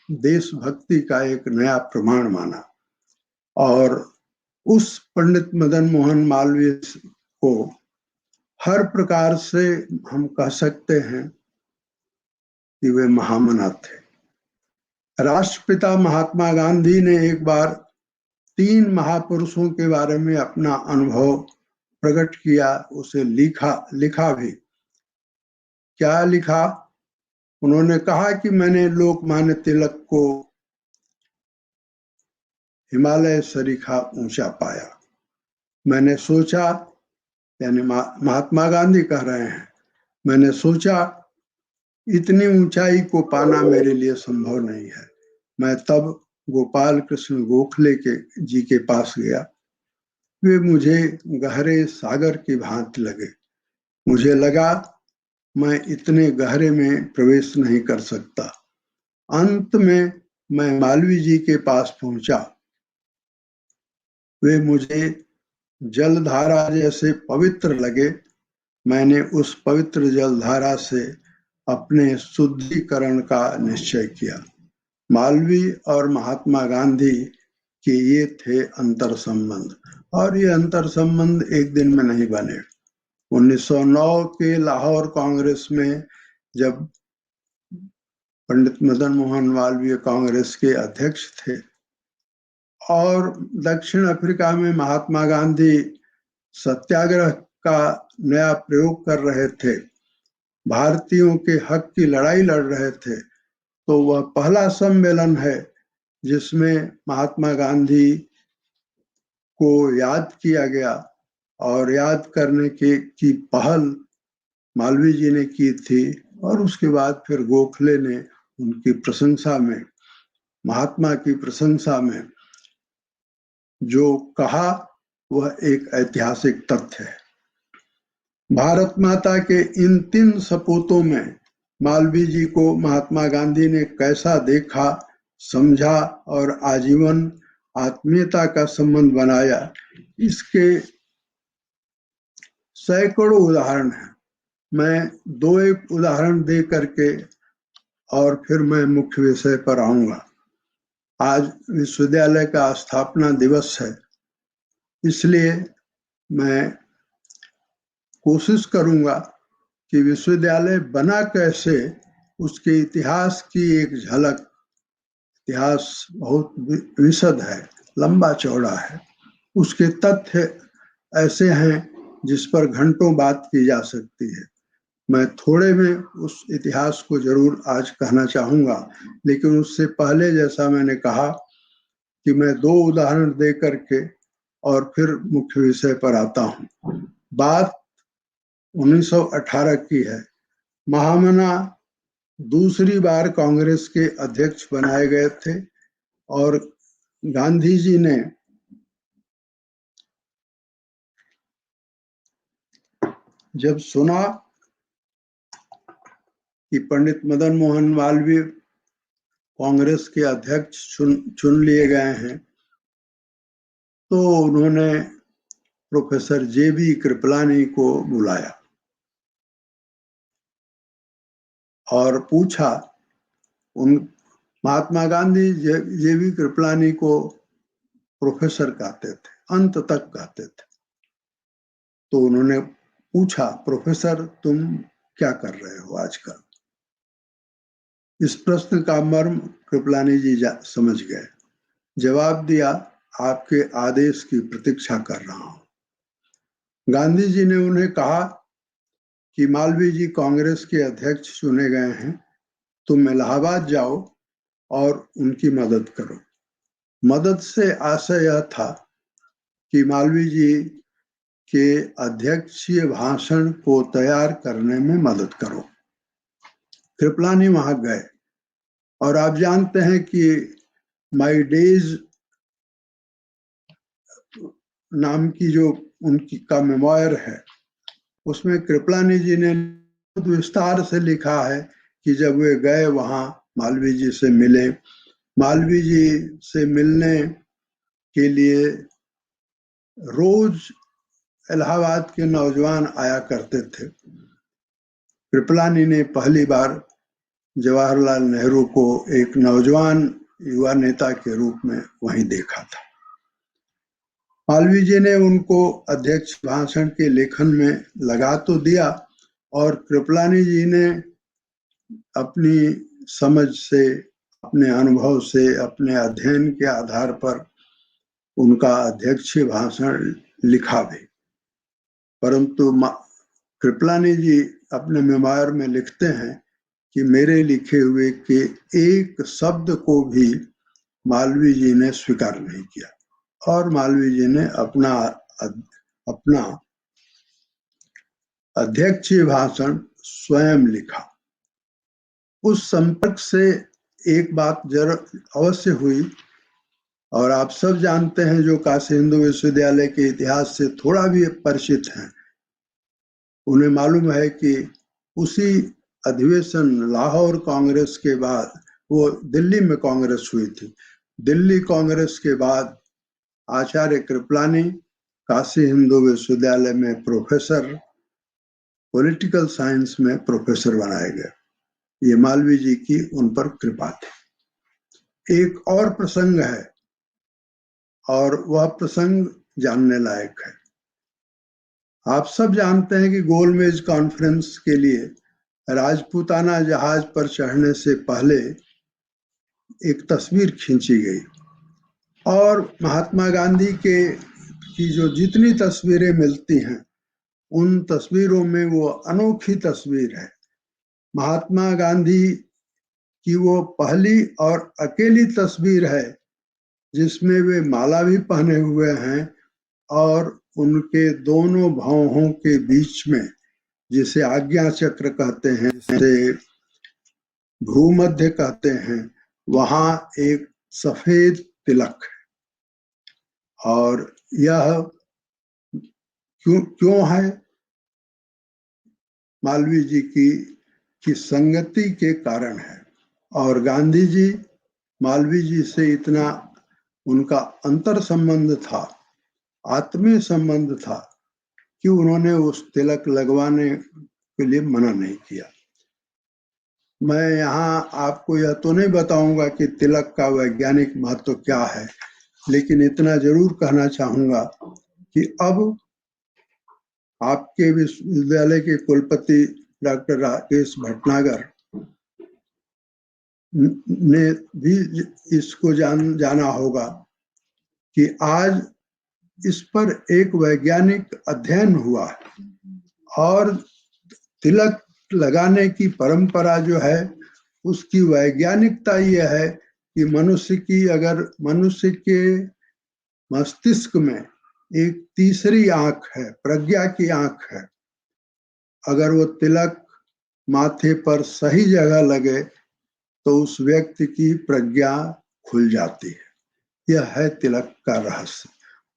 देशभक्ति का एक नया प्रमाण माना। और उस पंडित मदन मोहन मालवीय को हर प्रकार से हम कह सकते हैं कि वे महामना थे। राष्ट्रपिता महात्मा गांधी ने एक बार 3 महापुरुषों के बारे में अपना अनुभव प्रकट किया, उसे लिखा भी। क्या लिखा? उन्होंने कहा कि मैंने लोकमान्य तिलक को हिमालय सरीखा ऊंचा पाया। मैंने सोचा, यानी महात्मा गांधी कह रहे हैं, मैंने सोचा इतनी ऊंचाई को पाना मेरे लिए संभव नहीं है। मैं तब गोपाल कृष्ण गोखले जी के पास गया। वे मुझे गहरे सागर की भांति लगे। मुझे लगा मैं इतने गहरे में प्रवेश नहीं कर सकता। अंत में मैं मालवीय जी के पास पहुंचा। वे मुझे जलधारा जैसे पवित्र लगे। मैंने उस पवित्र जलधारा से अपने शुद्धिकरण का निश्चय किया। मालवीय और महात्मा गांधी के ये थे अंतर संबंध, और ये अंतर संबंध एक दिन में नहीं बने। 1909 के लाहौर कांग्रेस में जब पंडित मदन मोहन मालवीय कांग्रेस के अध्यक्ष थे, और दक्षिण अफ्रीका में महात्मा गांधी सत्याग्रह का नया प्रयोग कर रहे थे, भारतीयों के हक की लड़ाई लड़ रहे थे, तो वह पहला सम्मेलन है जिसमें महात्मा गांधी को याद किया गया और याद करने की पहल मालवीय जी ने की थी। और उसके बाद फिर गोखले ने उनकी प्रशंसा में, महात्मा की प्रशंसा में जो कहा वह एक ऐतिहासिक तथ्य है। भारत माता के इन 3 सपूतों में मालवीय जी को महात्मा गांधी ने कैसा देखा, समझा और आजीवन आत्मीयता का संबंध बनाया, इसके सैकड़ों उदाहरण हैं। मैं 2-1 उदाहरण दे करके और फिर मैं मुख्य विषय पर आऊंगा। आज विश्वविद्यालय का स्थापना दिवस है, इसलिए मैं कोशिश करूंगा कि विश्वविद्यालय बना कैसे, उसके इतिहास की एक झलक। इतिहास बहुत विशद है, लंबा चौड़ा है, उसके तथ्य ऐसे हैं जिस पर घंटों बात की जा सकती है। मैं थोड़े में उस इतिहास को जरूर आज कहना चाहूंगा, लेकिन उससे पहले जैसा मैंने कहा कि मैं 2 उदाहरण दे करके और फिर मुख्य विषय पर आता हूं। बात 1918 की है। महामना दूसरी बार कांग्रेस के अध्यक्ष बनाए गए थे और गांधी जी ने जब सुना कि पंडित मदन मोहन मालवीय कांग्रेस के अध्यक्ष चुन लिए गए हैं, तो उन्होंने प्रोफेसर जेबी कृपलानी को बुलाया और पूछा। उन महात्मा गांधी जेबी कृपलानी को प्रोफेसर कहते थे, अंत तक कहते थे। तो उन्होंने पूछा, प्रोफेसर तुम क्या कर रहे हो आजकल? इस प्रश्न का मर्म कृपलानी जी समझ गए। जवाब दिया, आपके आदेश की प्रतीक्षा कर रहा हूं। गांधी जी ने उन्हें कहा कि मालवीय जी कांग्रेस के अध्यक्ष चुने गए हैं, तुम इलाहाबाद जाओ और उनकी मदद करो। मदद से आशय यह था कि मालवीय जी के अध्यक्षीय भाषण को तैयार करने में मदद करो। कृपलानी वहां गए और आप जानते हैं कि माई डेज नाम की जो उनकी का मेमोयर है, उसमें कृपलानी जी ने विस्तार से लिखा है कि जब वे गए वहां मालवीय जी से मिले, मालवीय जी से मिलने के लिए रोज इलाहाबाद के नौजवान आया करते थे। कृपलानी ने पहली बार जवाहरलाल नेहरू को एक नौजवान युवा नेता के रूप में वहीं देखा था। मालवीय जी ने उनको अध्यक्ष भाषण के लेखन में लगा तो दिया और कृपलानी जी ने अपनी समझ से, अपने अनुभव से, अपने अध्ययन के आधार पर उनका अध्यक्षीय भाषण लिखा भी। परंतु कृपलानी जी अपने मेमोयर में लिखते हैं कि मेरे लिखे हुए के एक शब्द को भी मालवीय जी ने स्वीकार नहीं किया और मालवीय जी ने अपना अध्यक्षीय भाषण स्वयं लिखा। उस संपर्क से एक बात अवश्य हुई, और आप सब जानते हैं जो काशी हिंदू विश्वविद्यालय के इतिहास से थोड़ा भी परिचित हैं, उन्हें मालूम है कि उसी अधिवेशन लाहौर कांग्रेस के बाद, वो दिल्ली में कांग्रेस हुई थी, दिल्ली कांग्रेस के बाद आचार्य कृपलानी काशी हिंदू विश्वविद्यालय में प्रोफेसर, पॉलिटिकल साइंस में प्रोफेसर बनाए गए। ये मालवीय जी की उन पर कृपा थी। एक और प्रसंग है और वह प्रसंग जानने लायक है। आप सब जानते हैं कि गोलमेज कॉन्फ्रेंस के लिए राजपूताना जहाज पर चढ़ने से पहले एक तस्वीर खींची गई और महात्मा गांधी की जो जितनी तस्वीरें मिलती हैं उन तस्वीरों में वो अनोखी तस्वीर है। महात्मा गांधी की वो पहली और अकेली तस्वीर है जिसमें वे माला भी पहने हुए हैं और उनके दोनों भौहों के बीच में, जिसे आज्ञा चक्र कहते हैं, जिसे भूमध्य कहते हैं, वहां एक सफेद तिलक है। और यह क्यों है? मालवीय जी की संगति के कारण है। और गांधी जी, मालवीय जी से इतना उनका अंतर संबंध था, आत्मीय संबंध था, कि उन्होंने उस तिलक लगवाने के लिए मना नहीं किया। मैं यहाँ आपको यह तो नहीं बताऊंगा कि तिलक का वैज्ञानिक महत्व क्या है, लेकिन इतना जरूर कहना चाहूंगा कि अब आपके विश्वविद्यालय के कुलपति डॉक्टर राकेश भटनागर ने भी इसको जाना होगा कि आज इस पर एक वैज्ञानिक अध्ययन हुआ है और तिलक लगाने की परंपरा जो है उसकी वैज्ञानिकता यह है कि मनुष्य के मस्तिष्क में एक तीसरी आंख है, प्रज्ञा की आंख है। अगर वो तिलक माथे पर सही जगह लगे तो उस व्यक्ति की प्रज्ञा खुल जाती है। यह है तिलक का रहस्य।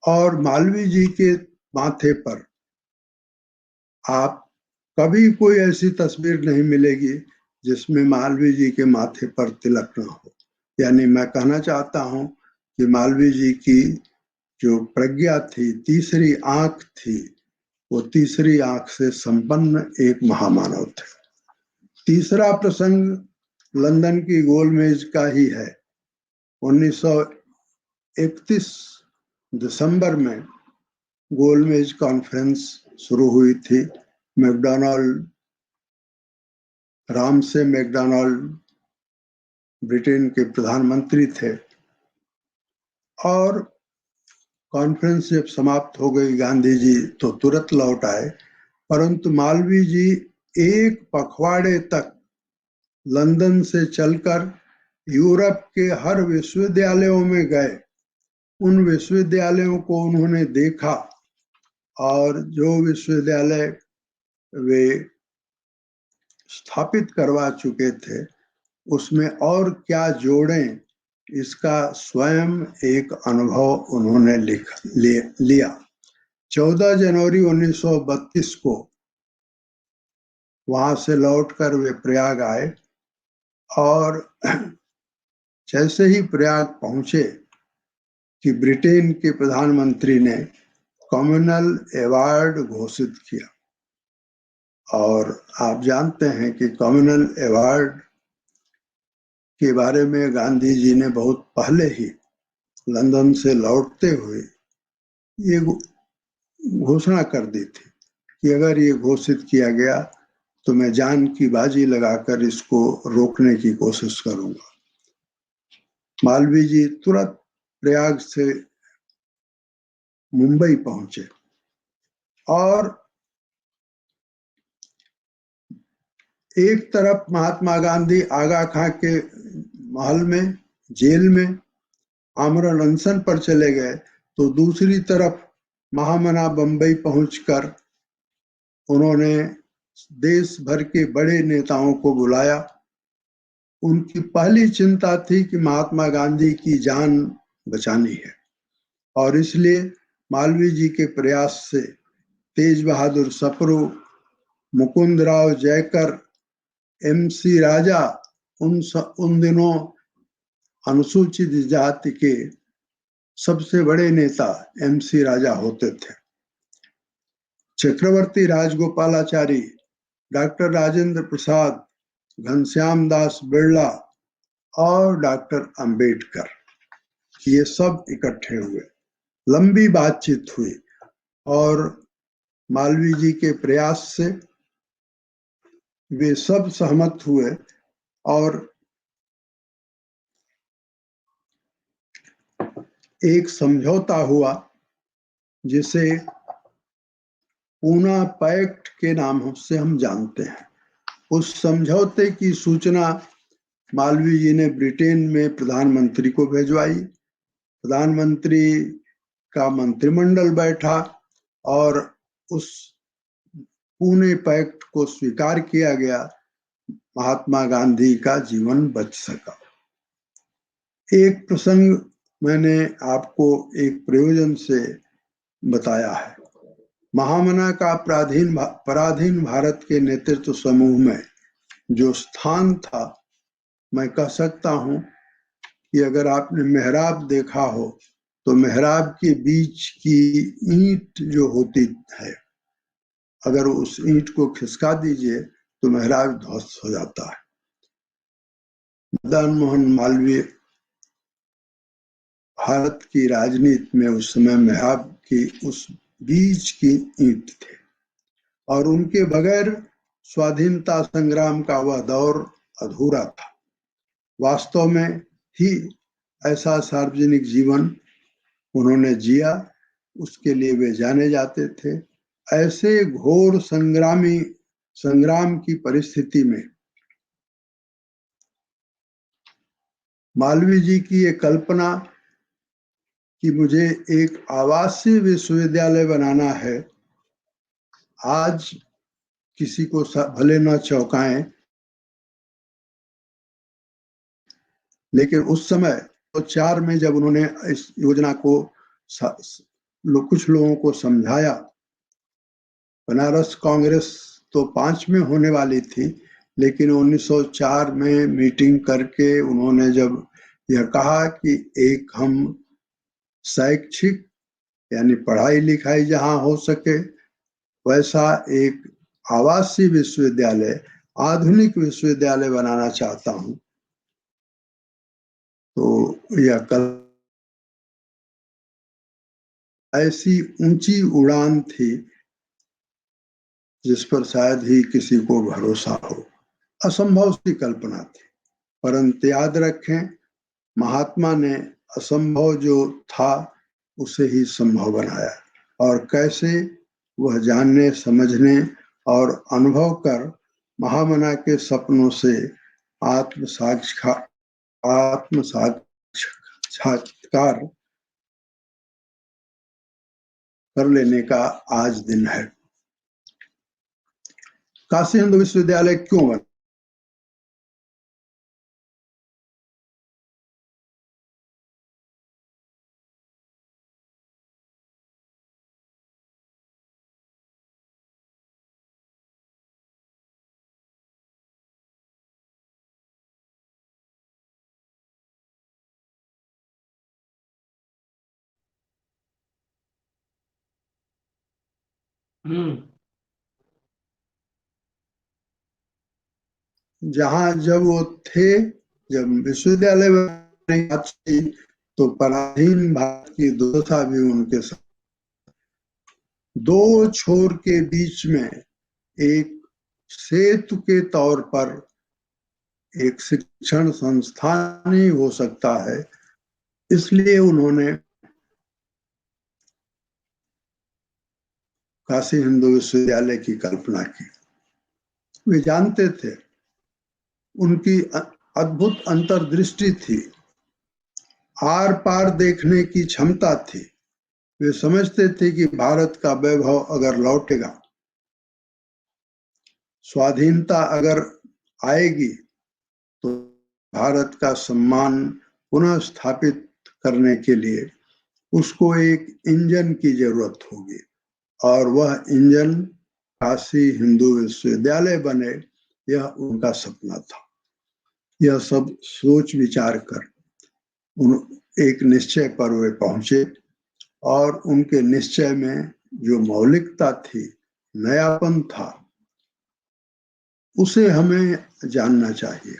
और मालवीय जी के माथे पर आप कभी कोई ऐसी तस्वीर नहीं मिलेगी जिसमें मालवीय जी के माथे पर तिलक न हो। यानी मैं कहना चाहता हूं कि मालवीय जी की जो प्रज्ञा थी, तीसरी आंख थी, वो तीसरी आंख से संपन्न एक महामानव थे। तीसरा प्रसंग लंदन की गोलमेज का ही है। 1931 दिसंबर में गोलमेज कॉन्फ्रेंस शुरू हुई थी। मैकडॉनल्ड, रामसे मैकडॉनल्ड ब्रिटेन के प्रधानमंत्री थे। और कॉन्फ्रेंस जब समाप्त हो गई, गांधी जी तो तुरंत लौट आए, परंतु मालवीय जी एक पखवाड़े तक लंदन से चलकर यूरोप के हर विश्वविद्यालयों में गए। उन विश्वविद्यालयों को उन्होंने देखा और जो विश्वविद्यालय वे स्थापित करवा चुके थे उसमें और क्या जोड़ें, इसका स्वयं एक अनुभव उन्होंने लिया। 14 जनवरी 1932 को वहां से लौटकर वे प्रयाग आए और जैसे ही प्रयाग पहुंचे कि ब्रिटेन के प्रधानमंत्री ने कम्युनल अवार्ड घोषित किया। और आप जानते हैं कि कम्युनल अवार्ड के बारे में गांधी जी ने बहुत पहले ही लंदन से लौटते हुए ये घोषणा कर दी थी कि अगर ये घोषित किया गया तो मैं जान की बाजी लगाकर इसको रोकने की कोशिश करूंगा। मालवीय जी तुरंत प्रयाग से मुंबई पहुंचे और एक तरफ महात्मा गांधी आगा खां के महल में, जेल में आमरण अनशन पर चले गए, तो दूसरी तरफ महामना बंबई पहुंचकर उन्होंने देश भर के बड़े नेताओं को बुलाया। उनकी पहली चिंता थी कि महात्मा गांधी की जान बचानी है और इसलिए मालवीय जी के प्रयास से तेज बहादुर सप्रू, मुकुंद राव जयकर, MC राजा, उन दिनों अनुसूचित जाति के सबसे बड़े नेता MC राजा होते थे। चक्रवर्ती राजगोपालाचारी, डॉक्टर राजेंद्र प्रसाद, घनश्याम दास बिरला और डॉक्टर अंबेडकर, ये सब इकट्ठे हुए। लंबी बातचीत हुई और मालवीय जी के प्रयास से वे सब सहमत हुए और एक समझौता हुआ जिसे पूना पैक्ट के नाम से हम जानते हैं। उस समझौते की सूचना मालवीय जी ने ब्रिटेन में प्रधानमंत्री को भिजवाई। प्रधानमंत्री का मंत्रिमंडल बैठा और उस पुणे पैक्ट को स्वीकार किया गया। महात्मा गांधी का जीवन बच सका। एक प्रसंग मैंने आपको एक प्रयोजन से बताया है। महामना का पराधीन भारत के नेतृत्व समूह में जो स्थान था, मैं कह सकता हूं कि अगर आपने मेहराब देखा हो तो मेहराब के बीच की ईंट जो होती है, अगर उस ईंट को खिसका दीजिए तो मेहराब ध्वस्त हो जाता है। मदन मोहन मालवीय भारत की राजनीति में उस समय मेहराब की उस बीच की ईंट थे और उनके बगैर स्वाधीनता संग्राम का वह दौर अधूरा था। वास्तव में ही ऐसा सार्वजनिक जीवन उन्होंने जिया, उसके लिए वे जाने जाते थे। ऐसे घोर संग्राम की परिस्थिति में मालवीय जी की ये कल्पना कि मुझे एक आवासीय विश्वविद्यालय बनाना है, आज किसी को भले न चौंकाएं, लेकिन उस समय तो 4 में जब उन्होंने इस योजना को कुछ लोगों को समझाया, बनारस कांग्रेस तो 5 में होने वाली थी, लेकिन 1904 में मीटिंग करके उन्होंने जब यह कहा कि एक हम शैक्षिक यानी पढ़ाई लिखाई जहां हो सके वैसा एक आवासीय विश्वविद्यालय, आधुनिक विश्वविद्यालय बनाना चाहता हूं, तो यह ऐसी ऊंची उड़ान थी जिस पर शायद ही किसी को भरोसा हो। असंभव सी कल्पना थी, परंतु याद रखें, महात्मा ने असंभव जो था उसे ही संभव बनाया और कैसे वह जानने, समझने और अनुभव कर महामना के सपनों से आत्मसाक्षात्कार कर लेने का आज दिन है। काशी हिंदू विश्वविद्यालय क्यों बना? जहां जब वो थे, जब विश्वविद्यालय में तो पराधीन भारत की दुर्दशा भी उनके साथ। 2 छोर के बीच में एक सेतु के तौर पर एक शिक्षण संस्थान ही हो सकता है, इसलिए उन्होंने काशी हिंदू विश्वविद्यालय की कल्पना की। वे जानते थे, उनकी अद्भुत अंतर्दृष्टि थी, आर पार देखने की क्षमता थी। वे समझते थे कि भारत का वैभव अगर लौटेगा, स्वाधीनता अगर आएगी, तो भारत का सम्मान पुनः स्थापित करने के लिए उसको एक इंजन की जरूरत होगी और वह इंजन काशी हिंदू विश्वविद्यालय बने, यह उनका सपना था। यह सब सोच विचार कर एक निश्चय पर वे पहुंचे और उनके निश्चय में जो मौलिकता थी, नयापन था, उसे हमें जानना चाहिए।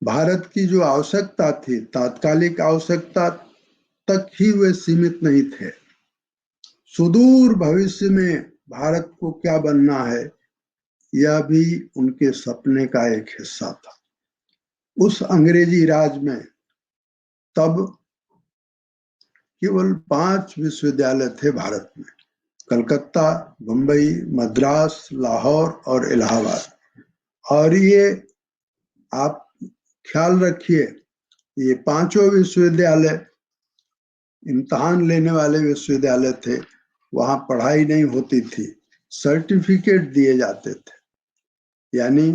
भारत की जो आवश्यकता थी, तात्कालिक आवश्यकता तक ही वे सीमित नहीं थे। सुदूर भविष्य में भारत को क्या बनना है, यह भी उनके सपने का एक हिस्सा था। उस अंग्रेजी राज में तब केवल 5 विश्वविद्यालय थे भारत में, कलकत्ता, बंबई, मद्रास, लाहौर और इलाहाबाद। और ये आप ख्याल रखिए, ये पांचों विश्वविद्यालय इम्तिहान लेने वाले विश्वविद्यालय थे। वहां पढ़ाई नहीं होती थी, सर्टिफिकेट दिए जाते थे, यानी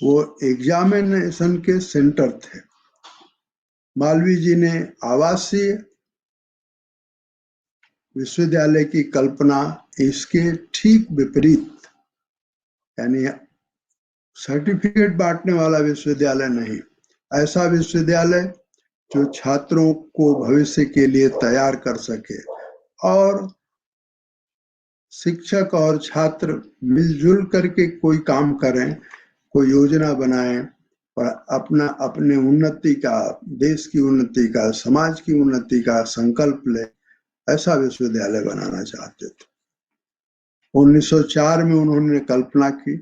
वो एग्जामिनेशन के सेंटर थे। मालवीय जी ने आवासीय विश्वविद्यालय की कल्पना इसके ठीक विपरीत, यानी सर्टिफिकेट बांटने वाला विश्वविद्यालय नहीं, ऐसा विश्वविद्यालय जो छात्रों को भविष्य के लिए तैयार कर सके और शिक्षक और छात्र मिलजुल करके कोई काम करें, कोई योजना बनाएं और अपने उन्नति का, देश की उन्नति का, समाज की उन्नति का संकल्प ले, ऐसा विश्वविद्यालय बनाना चाहते थे। 1904 में उन्होंने कल्पना की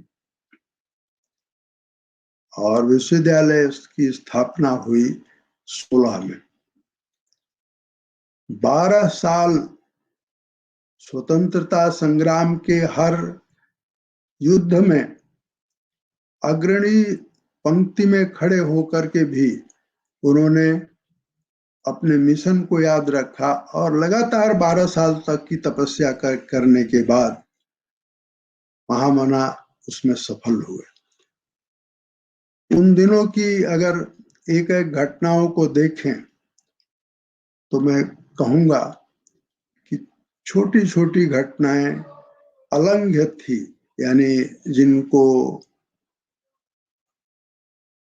और विश्वविद्यालय की स्थापना हुई 16 में। 12 साल स्वतंत्रता संग्राम के हर युद्ध में अग्रणी पंक्ति में खड़े होकर के भी उन्होंने अपने मिशन को याद रखा और लगातार 12 साल तक की तपस्या करने के बाद महामना उसमें सफल हुए। उन दिनों की अगर एक एक घटनाओं को देखें तो मैं कहूंगा कि छोटी छोटी घटनाएं अलंघ्य थी, यानी जिनको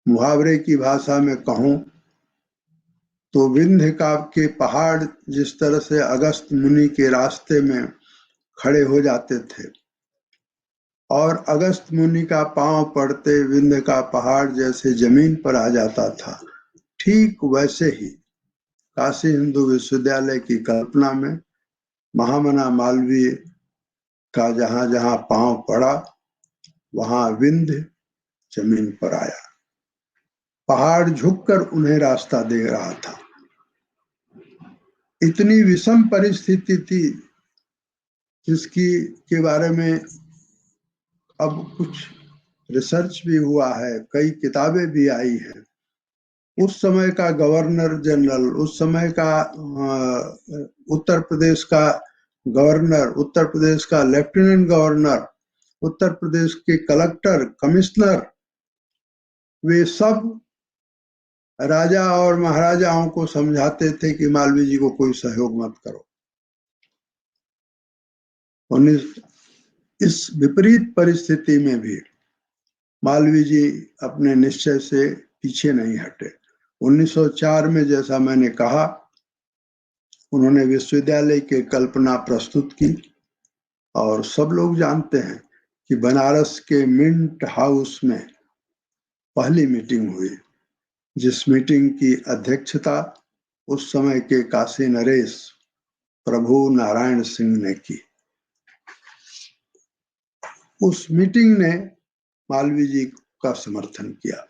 मुहावरे की भाषा में कहूं तो विंध्य के पहाड़ जिस तरह से अगस्त मुनि के रास्ते में खड़े हो जाते थे और अगस्त मुनि का पांव पड़ते विंध्य का पहाड़ जैसे जमीन पर आ जाता था, ठीक वैसे ही काशी हिंदू विश्वविद्यालय की कल्पना में महामना मालवीय का जहां जहां पांव पड़ा वहां विंध्य जमीन पर आया। पहाड़ झुककर उन्हें रास्ता दे रहा था। इतनी विषम परिस्थिति थी जिसकी के बारे में अब कुछ रिसर्च भी हुआ है, कई किताबें भी आई हैं। उस समय का गवर्नर जनरल, उस समय का उत्तर प्रदेश का गवर्नर, उत्तर प्रदेश का लेफ्टिनेंट गवर्नर, उत्तर प्रदेश के कलेक्टर, कमिश्नर, वे सब राजा और महाराजाओं को समझाते थे कि मालवीय जी को कोई सहयोग मत करो। इस विपरीत परिस्थिति में भी मालवीय जी अपने निश्चय से पीछे नहीं हटे। 1904 में जैसा मैंने कहा, उन्होंने विश्वविद्यालय की कल्पना प्रस्तुत की और सब लोग जानते हैं कि बनारस के मिंट हाउस में पहली मीटिंग हुई, जिस मीटिंग की अध्यक्षता उस समय के काशी नरेश प्रभु नारायण सिंह ने की। उस मीटिंग ने मालवीय जी का समर्थन किया।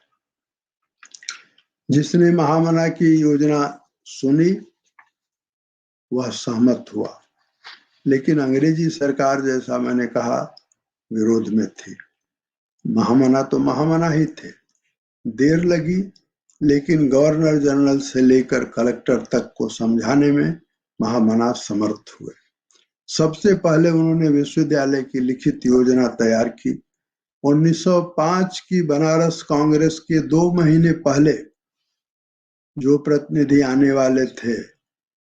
जिसने महामना की योजना सुनी वह सहमत हुआ, लेकिन अंग्रेजी सरकार, जैसा मैंने कहा, विरोध में थी। महामना तो महामना ही थे। देर लगी, लेकिन गवर्नर जनरल से लेकर कलेक्टर तक को समझाने में महामना समर्थ हुए। सबसे पहले उन्होंने विश्वविद्यालय की लिखित योजना तैयार की। 1905 की बनारस कांग्रेस के 2 महीने पहले जो प्रतिनिधि आने वाले थे,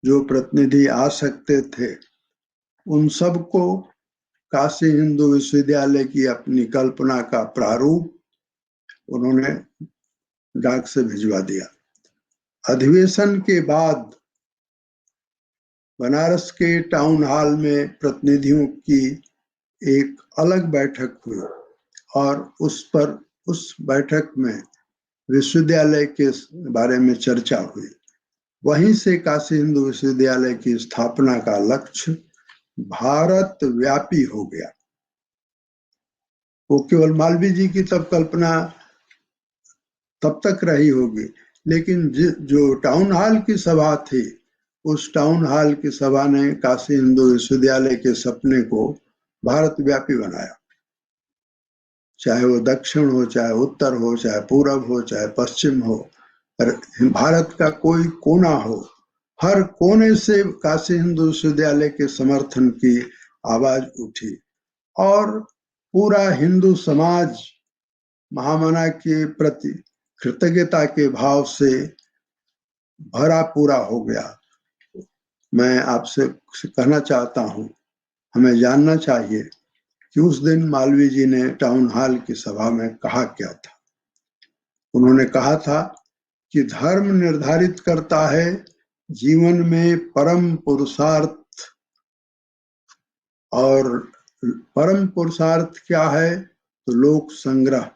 जो प्रतिनिधि आ सकते थे, उन सबको काशी हिंदू विश्वविद्यालय की अपनी कल्पना का प्रारूप उन्होंने डाक से भिजवा दिया। अधिवेशन के बाद बनारस के टाउन हॉल में प्रतिनिधियों की एक अलग बैठक हुई और उस बैठक में विश्वविद्यालय के बारे में चर्चा हुई। वहीं से काशी हिंदू विश्वविद्यालय की स्थापना का लक्ष्य भारत व्यापी हो गया। वो केवल मालवीय जी की तब कल्पना तब तक रही होगी, लेकिन जो टाउन हॉल की सभा थी उस टाउन हॉल की सभा ने काशी हिंदू विश्वविद्यालय के सपने को भारत व्यापी बनाया। चाहे वो दक्षिण हो, चाहे उत्तर हो, चाहे पूरब हो, चाहे पश्चिम हो, भारत का कोई कोना हो, हर कोने से काशी हिंदू विश्वविद्यालय के समर्थन की आवाज उठी और पूरा हिंदू समाज महामना के प्रति कृतज्ञता के भाव से भरा पूरा हो गया। मैं आपसे कहना चाहता हूं, हमें जानना चाहिए कि उस दिन मालवीय जी ने टाउन हॉल की सभा में कहा क्या था। उन्होंने कहा था कि धर्म निर्धारित करता है जीवन में परम पुरुषार्थ, और परम पुरुषार्थ क्या है तो लोक संग्रह।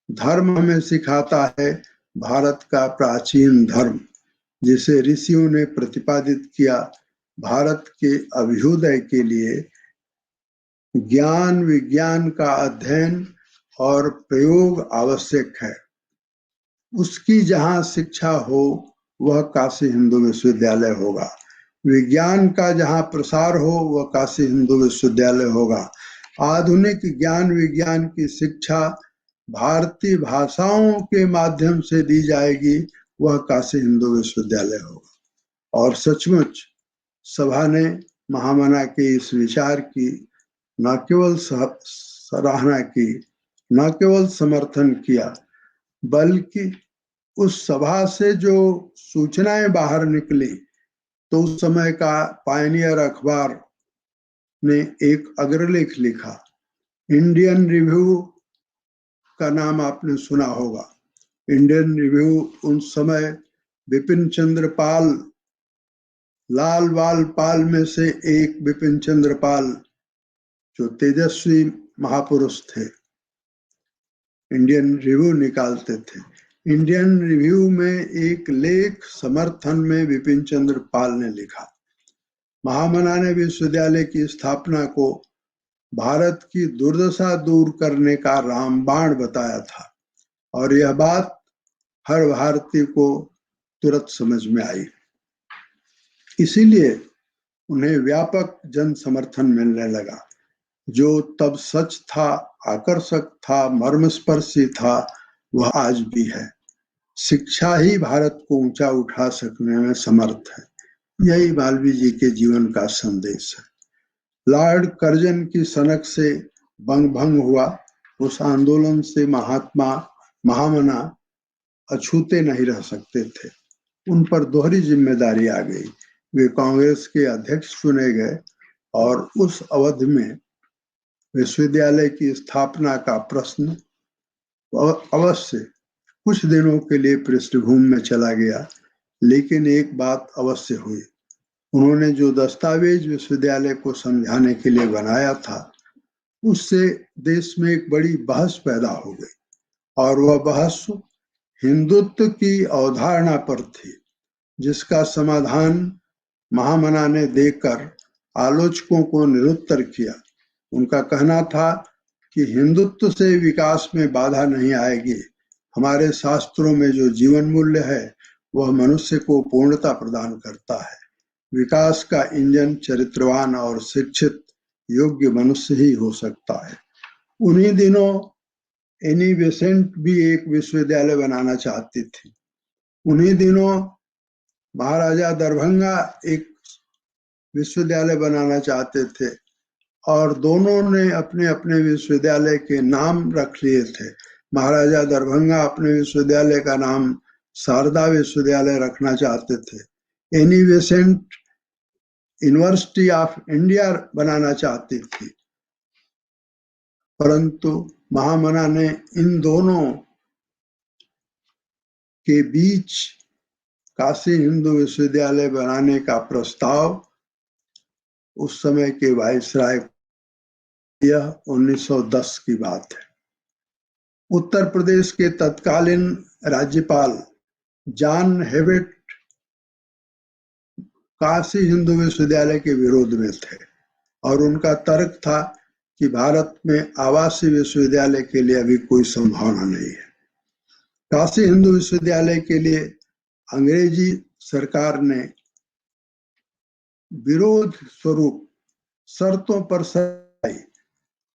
धर्म हमें सिखाता है भारत का प्राचीन धर्म, जिसे ऋषियों ने प्रतिपादित किया। भारत के अभ्युदय के लिए ज्ञान विज्ञान का अध्ययन और प्रयोग आवश्यक है। उसकी जहां शिक्षा हो वह काशी हिंदू विश्वविद्यालय होगा। विज्ञान का जहां प्रसार हो वह काशी हिंदू विश्वविद्यालय होगा। आधुनिक ज्ञान विज्ञान की शिक्षा भारतीय भाषाओं के माध्यम से दी जाएगी, वह काशी हिंदू विश्वविद्यालय होगा। और सचमुच सभा ने महामना के इस विचार की न केवल सराहना की, न केवल समर्थन किया, बल्कि उस सभा से जो सूचनाएं बाहर निकली तो उस समय का पायनियर अखबार ने एक अग्रलेख लिखा। इंडियन रिव्यू का नाम आपने सुना होगा। इंडियन रिव्यू उस समय बिपिन चंद्र पाल, लाल बाल पाल में से एक बिपिन चंद्र पाल जो तेजस्वी महापुरुष थे, इंडियन रिव्यू निकालते थे। इंडियन रिव्यू में एक लेख समर्थन में बिपिन चंद्र पाल ने लिखा, महामना ने विश्वविद्यालय की स्थापना को भारत की दुर्दशा दूर करने का रामबाण बताया था और यह बात हर भारतीय को तुरंत समझ में आई। इसीलिए उन्हें व्यापक जन समर्थन मिलने लगा। जो तब सच था, आकर्षक था, मर्मस्पर्शी था, वह आज भी है। शिक्षा ही भारत को ऊंचा उठा सकने में समर्थ है। यही मालवीय जी के जीवन का संदेश है। लॉर्ड कर्जन की सनक से बंग भंग हुआ, उस आंदोलन से महामना अछूते नहीं रह सकते थे। उन पर दोहरी जिम्मेदारी आ गई। वे कांग्रेस के अध्यक्ष चुने गए और उस अवधि में विश्वविद्यालय की स्थापना का प्रश्न अवश्य कुछ दिनों के लिए पृष्ठभूमि में चला गया, लेकिन एक बात अवश्य हुई। उन्होंने जो दस्तावेज विश्वविद्यालय को समझाने के लिए बनाया था, उससे देश में एक बड़ी बहस पैदा हो गई और वह बहस हिंदुत्व की अवधारणा पर थी, जिसका समाधान महामना ने देकर आलोचकों को निरुत्तर किया। उनका कहना था कि हिंदुत्व से विकास में बाधा नहीं आएगी। हमारे शास्त्रों में जो जीवन मूल्य है वह मनुष्य को पूर्णता प्रदान करता है। विकास का इंजन चरित्रवान और शिक्षित योग्य मनुष्य ही हो सकता है। उन्हीं दिनों एनी बेसेंट भी एक विश्वविद्यालय बनाना चाहती थी। उन्हीं दिनों महाराजा दरभंगा एक विश्वविद्यालय बनाना चाहते थे और दोनों ने अपने अपने विश्वविद्यालय के नाम रख लिए थे। महाराजा दरभंगा अपने विश्वविद्यालय का नाम शारदा विश्वविद्यालय रखना चाहते थे। Annie Besant university of India बनाना चाहती थी, परंतु महामना ने इन दोनों के बीच काशी हिंदू विश्वविद्यालय बनाने का प्रस्ताव उस समय के वायसराय, यह 1910 की बात है। उत्तर प्रदेश के तत्कालीन राज्यपाल जॉन हेविट काशी हिंदू विश्वविद्यालय के विरोध में थे और उनका तर्क था कि भारत में आवासीय विश्वविद्यालय के लिए अभी कोई संभावना नहीं है। काशी हिंदू विश्वविद्यालय के लिए अंग्रेजी सरकार ने विरोध स्वरूप शर्तों पर सही।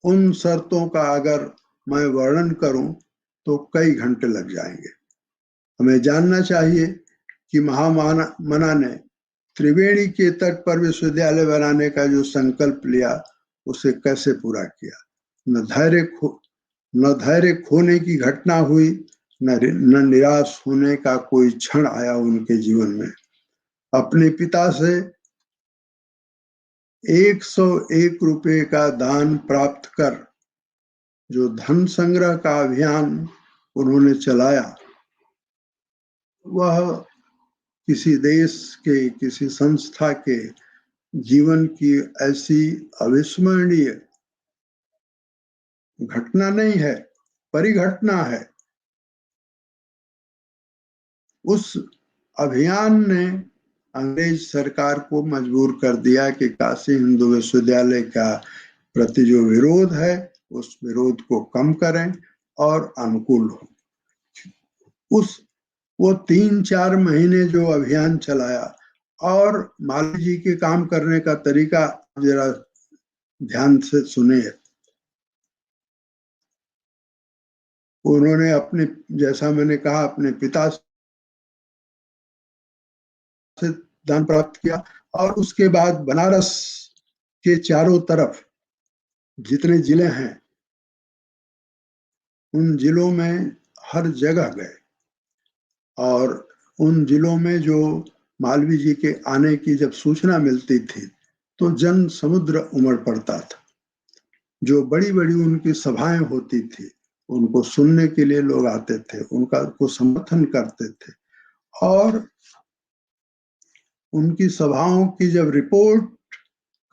उन शर्तों का अगर मैं वर्णन करूं तो कई घंटे लग जाएंगे। हमें जानना चाहिए कि महामना ने त्रिवेणी के तट पर विश्वविद्यालय बनाने का जो संकल्प लिया उसे कैसे पूरा किया। न धैर्य खोने की घटना हुई, न निराश होने का कोई क्षण आया उनके जीवन में। अपने पिता से 101 रुपए का दान प्राप्त कर जो धन संग्रह का अभियान उन्होंने चलाया, वह किसी देश के, किसी संस्था के जीवन की ऐसी अविस्मरणीय घटना नहीं है, परिघटना है। उस अभियान ने अंग्रेज सरकार को मजबूर कर दिया कि काशी हिंदू विश्वविद्यालय का प्रति जो विरोध है उस विरोध को कम करें और अनुकूल हो। वो 3-4 महीने जो अभियान चलाया, और मालवीय जी के काम करने का तरीका जरा ध्यान से सुनिए। उन्होंने अपने, जैसा मैंने कहा, अपने पिता से दान प्राप्त किया और उसके बाद बनारस के चारों तरफ जितने जिले हैं उन जिलों में हर जगह गए और उन जिलों में जो मालवीय जी के आने की जब सूचना मिलती थी तो जन समुद्र उमड़ पड़ता था। जो बड़ी बड़ी उनकी सभाएं होती थी उनको सुनने के लिए लोग आते थे, उनका को समर्थन करते थे और उनकी सभाओं की जब रिपोर्ट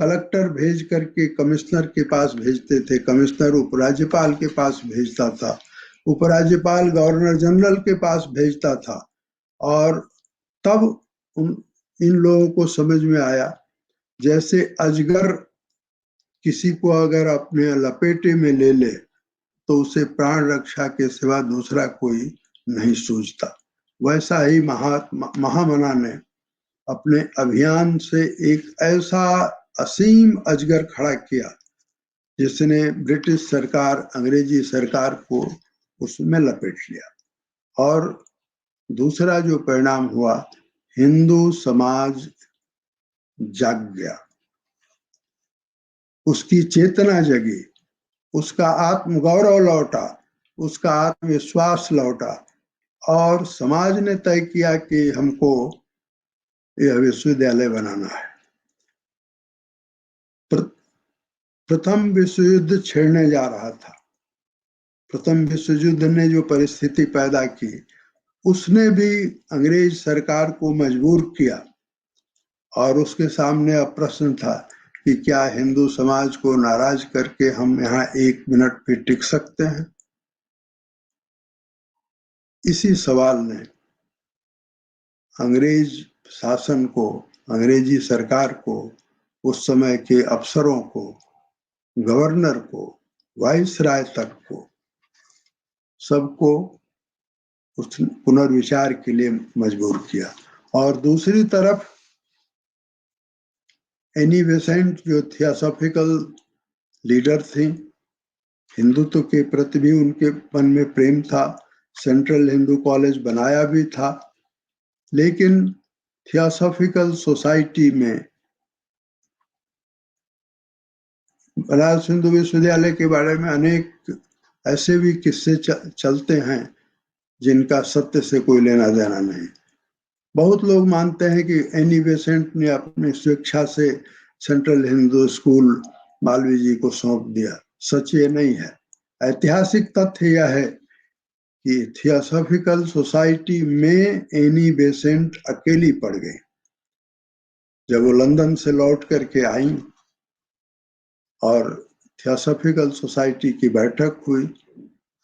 कलेक्टर भेज करके कमिश्नर के पास भेजते थे, कमिश्नर उपराज्यपाल के पास भेजता था, उपराज्यपाल गवर्नर जनरल के पास भेजता था और तब इन लोगों को समझ में आया जैसे अजगर किसी को अगर अपने लपेटे में ले ले तो उसे प्राण रक्षा के सिवा दूसरा कोई नहीं सूझता। वैसा ही महामना ने अपने अभियान से एक ऐसा असीम अजगर खड़ा किया जिसने ब्रिटिश सरकार, अंग्रेजी सरकार को उसमें लपेट लिया। और दूसरा जो परिणाम हुआ, हिंदू समाज जाग गया, उसकी चेतना जगी, उसका आत्मगौरव लौटा, उसका आत्मविश्वास लौटा और समाज ने तय किया कि हमको यह विश्वविद्यालय बनाना है। प्रथम विश्व युद्ध छिड़ने जा रहा था। प्रथम विश्व युद्ध ने जो परिस्थिति पैदा की उसने भी अंग्रेज सरकार को मजबूर किया और उसके सामने अब प्रश्न था कि क्या हिंदू समाज को नाराज करके हम यहाँ 1 मिनट भी टिक सकते हैं। इसी सवाल ने अंग्रेज शासन को, अंग्रेजी सरकार को, उस समय के अफसरों को, गवर्नर को, वाइसराय तक को, सबको उस पुनर्विचार के लिए मजबूर किया। और दूसरी तरफ एनी बेसेंट जो थियोसॉफिकल लीडर थी, हिंदुत्व के प्रति भी उनके मन में प्रेम था, सेंट्रल हिंदू कॉलेज बनाया भी था, लेकिन थियोसॉफिकल सोसाइटी में बनारस हिंदू विश्वविद्यालय के बारे में अनेक ऐसे भी किस्से चलते हैं जिनका सत्य से कोई लेना देना नहीं। बहुत लोग मानते हैं कि एनी बेसेंट ने अपनी स्वेच्छा से सेंट्रल हिंदू स्कूल मालवीय जी को सौंप दिया। सच ये नहीं है। ऐतिहासिक तथ्य यह है कि थियोसॉफिकल सोसाइटी में एनी बेसेंट अकेली पड़ गई। जब वो लंदन से लौट करके आई और थियोसॉफिकल सोसाइटी की बैठक हुई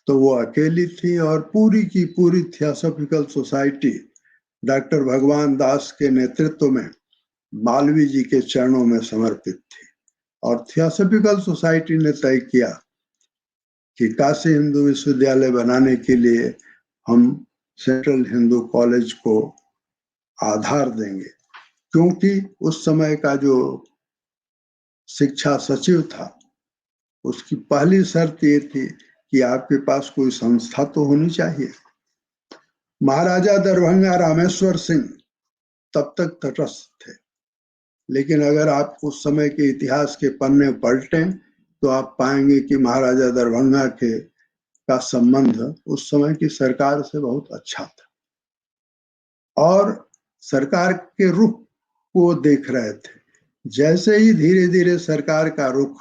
तो वो अकेली थी और पूरी की पूरी थियोसॉफिकल सोसाइटी डॉक्टर भगवान दास के नेतृत्व में मालवीय जी के चरणों में समर्पित थी। और थियोसॉफिकल सोसाइटी ने तय किया कि काशी हिंदू विश्वविद्यालय बनाने के लिए हम सेंट्रल हिंदू कॉलेज को आधार देंगे। क्योंकि उस समय का जो शिक्षा सचिव था उसकी पहली शर्त ये थी कि आपके पास कोई संस्था तो होनी चाहिए। महाराजा दरभंगा रामेश्वर सिंह तब तक तटस्थ थे, लेकिन अगर आप उस समय के इतिहास के पन्ने पलटें तो आप पाएंगे कि महाराजा दरभंगा का संबंध उस समय की सरकार से बहुत अच्छा था और सरकार के रुख को देख रहे थे। जैसे ही धीरे धीरे सरकार का रुख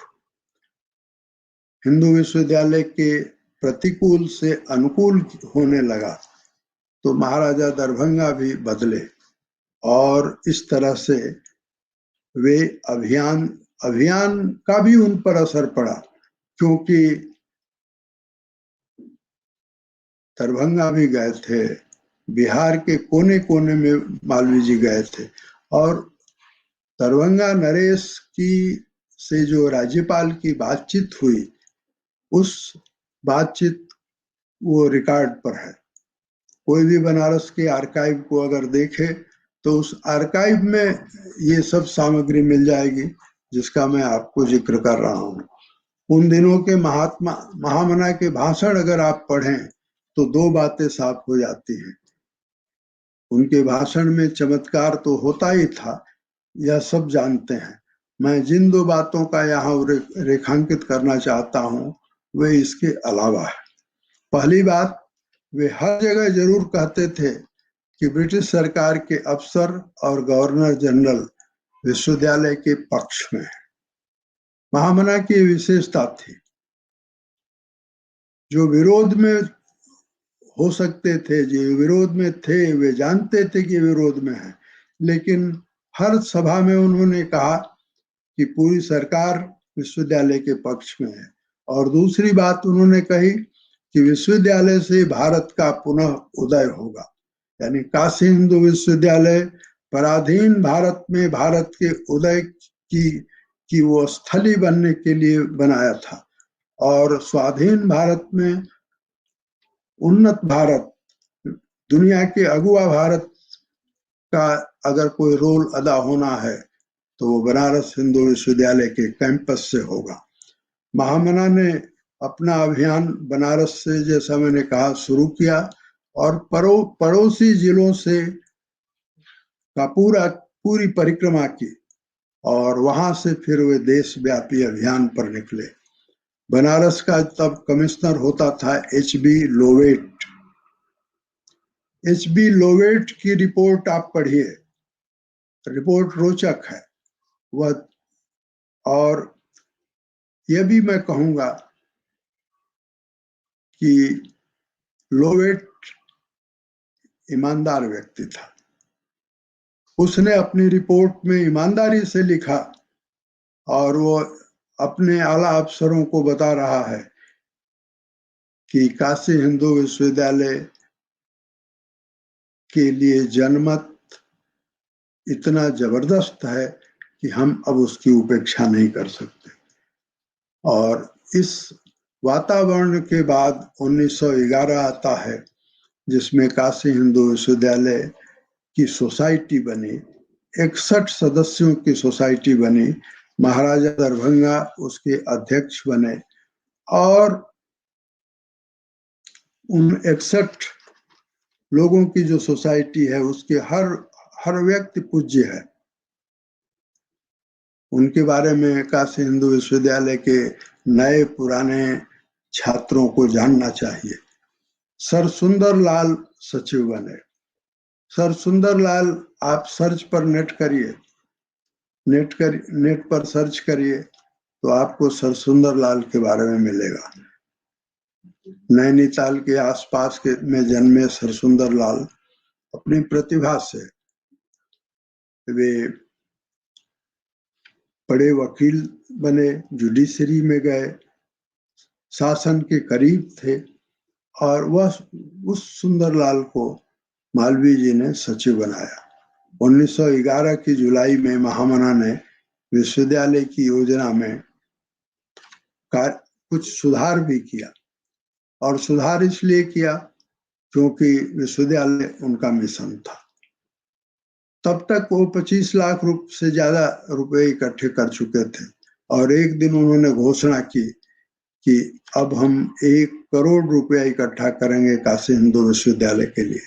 हिंदू विश्वविद्यालय के प्रतिकूल से अनुकूल होने लगा तो महाराजा दरभंगा भी बदले और इस तरह से वे अभियान का भी उन पर असर पड़ा, क्योंकि दरभंगा भी गए थे, बिहार के कोने कोने में मालवीय जी गए थे और दरभंगा नरेश की से जो राज्यपाल की बातचीत हुई उस बातचीत वो रिकॉर्ड पर है। कोई भी बनारस के आर्काइव को अगर देखे तो उस आर्काइव में ये सब सामग्री मिल जाएगी जिसका मैं आपको जिक्र कर रहा हूँ। उन दिनों के महामना के भाषण अगर आप पढ़ें तो दो बातें साफ हो जाती हैं। उनके भाषण में चमत्कार तो होता ही था, यह सब जानते हैं। मैं जिन दो बातों का यहाँ रेखांकित करना चाहता हूँ वे इसके अलावा है। पहली बात, वे हर जगह जरूर कहते थे कि ब्रिटिश सरकार के अफसर और गवर्नर जनरल विश्वविद्यालय के पक्ष में है। महामना की विशेषता थी, जो विरोध में हो सकते थे, जो विरोध में थे, वे जानते थे कि विरोध में है, लेकिन हर सभा में उन्होंने कहा कि पूरी सरकार विश्वविद्यालय के पक्ष में है। और दूसरी बात उन्होंने कही कि विश्वविद्यालय से भारत का पुनः उदय होगा, यानी काशी हिंदू विश्वविद्यालय पराधीन भारत में भारत के उदय की वो स्थली बनने के लिए बनाया था और स्वाधीन भारत में उन्नत भारत, दुनिया के अगुआ भारत का अगर कोई रोल अदा होना है तो वो बनारस हिंदू विश्वविद्यालय के कैंपस से होगा। महामना ने अपना अभियान बनारस से, जैसा मैंने कहा, शुरू किया और पड़ोसी जिलों से का पूरी परिक्रमा की और वहां से फिर वे देशव्यापी अभियान पर निकले। बनारस का तब कमिश्नर होता था H.B. लोवेट। H.B. लोवेट की रिपोर्ट आप पढ़िए, रिपोर्ट रोचक है वह। और यह भी मैं कहूंगा कि लोवेट ईमानदार व्यक्ति था। उसने अपनी रिपोर्ट में ईमानदारी से लिखा और वो अपने आला अफसरों को बता रहा है कि काशी हिंदू विश्वविद्यालय के लिए जनमत इतना जबरदस्त है कि हम अब उसकी उपेक्षा नहीं कर सकते। और इस वातावरण के बाद 1911 आता है जिसमें काशी हिंदू विश्वविद्यालय की सोसाइटी बनी, 61 सदस्यों की सोसाइटी बनी। महाराजा दरभंगा उसके अध्यक्ष बने और उन 61 लोगों की जो सोसाइटी है उसके हर व्यक्ति पूज्य है। उनके बारे में काशी हिंदू विश्वविद्यालय के नए पुराने छात्रों को जानना चाहिए। सर सुंदरलाल सचिव बने। सर सुंदरलाल, आप सर्च पर नेट पर सर्च करिए तो आपको सर सुंदरलाल के बारे में मिलेगा। नैनीताल के आसपास में जन्मे सर सुंदरलाल अपनी प्रतिभा से वे बड़े वकील बने, जुडिशरी में गए, शासन के करीब थे और वह उस सुंदरलाल को मालवीय जी ने सचिव बनाया। 1911 की जुलाई में महामना ने विश्वविद्यालय की योजना में कुछ सुधार भी किया और सुधार इसलिए किया क्योंकि विश्वविद्यालय उनका मिशन था। तब तक वो 25 लाख से ज्यादा रुपए इकट्ठे कर चुके थे और एक दिन उन्होंने घोषणा की कि अब हम 1 करोड़ रुपया इकट्ठा करेंगे काशी हिंदू विश्वविद्यालय के लिए।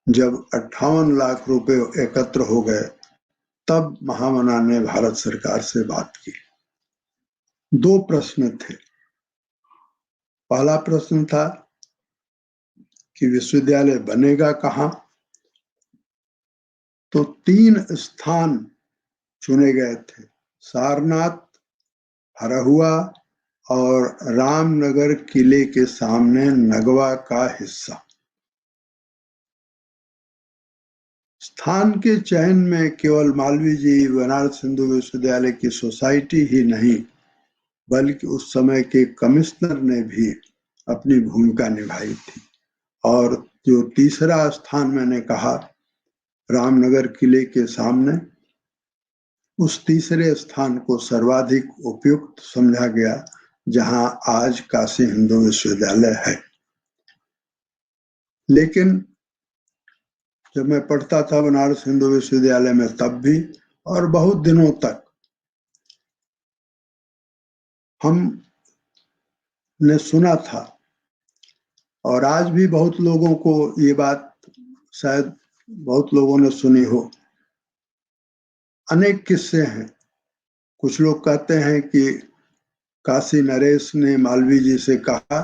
जब 58 लाख रुपए एकत्र हो गए तब महामना ने भारत सरकार से बात की। 2 प्रश्न थे। पहला प्रश्न था कि विश्वविद्यालय बनेगा कहाँ, तो 3 स्थान चुने गए थे, सारनाथ, हरहुआ और रामनगर किले के सामने नगवा का हिस्सा। स्थान के चयन में केवल मालवीय जी बनारस हिंदू विश्वविद्यालय की सोसाइटी ही नहीं बल्कि उस समय के कमिश्नर ने भी अपनी भूमिका निभाई थी। और जो तीसरा स्थान मैंने कहा रामनगर किले के सामने, उस तीसरे स्थान को सर्वाधिक उपयुक्त समझा गया जहां आज काशी हिंदू विश्वविद्यालय है। लेकिन जब मैं पढ़ता था बनारस हिंदू विश्वविद्यालय में तब भी और बहुत दिनों तक हमने सुना था और आज भी बहुत लोगों को ये बात शायद बहुत लोगों ने सुनी हो। अनेक किस्से हैं। कुछ लोग कहते हैं कि काशी नरेश ने मालवीय जी से कहा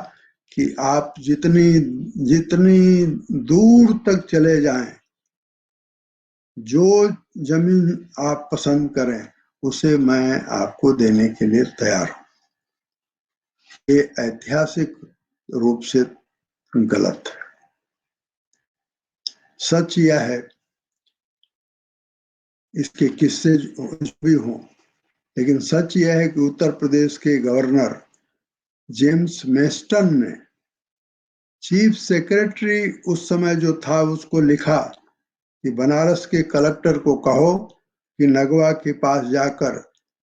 कि आप जितनी दूर तक चले जाएं, जो जमीन आप पसंद करें उसे मैं आपको देने के लिए तैयार हूं। ये ऐतिहासिक रूप से गलत है। सच यह है, इसके किस्से भी हों, लेकिन सच यह है कि उत्तर प्रदेश के गवर्नर जेम्स मेस्टन ने चीफ सेक्रेटरी उस समय जो था उसको लिखा कि बनारस के कलेक्टर को कहो कि नगवा के पास जाकर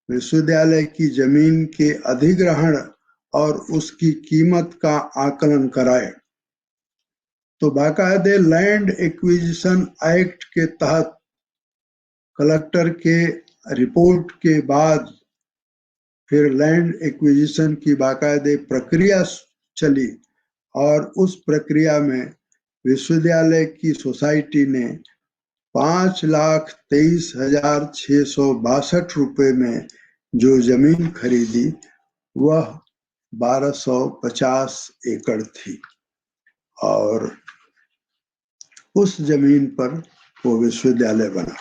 विश्वविद्यालय की जमीन के अधिग्रहण और उसकी कीमत का आकलन कराए। तो बाकायदे लैंड एक्विजिशन एक्ट के तहत कलेक्टर के रिपोर्ट के बाद फिर लैंड एक्विजिशन की बाकायदे प्रक्रिया चली और उस प्रक्रिया में विश्वविद्यालय की सोसाइटी ने 5,23,662 रुपए में जो जमीन खरीदी वह 1250 एकड़ थी और उस जमीन पर वो विश्वविद्यालय बना।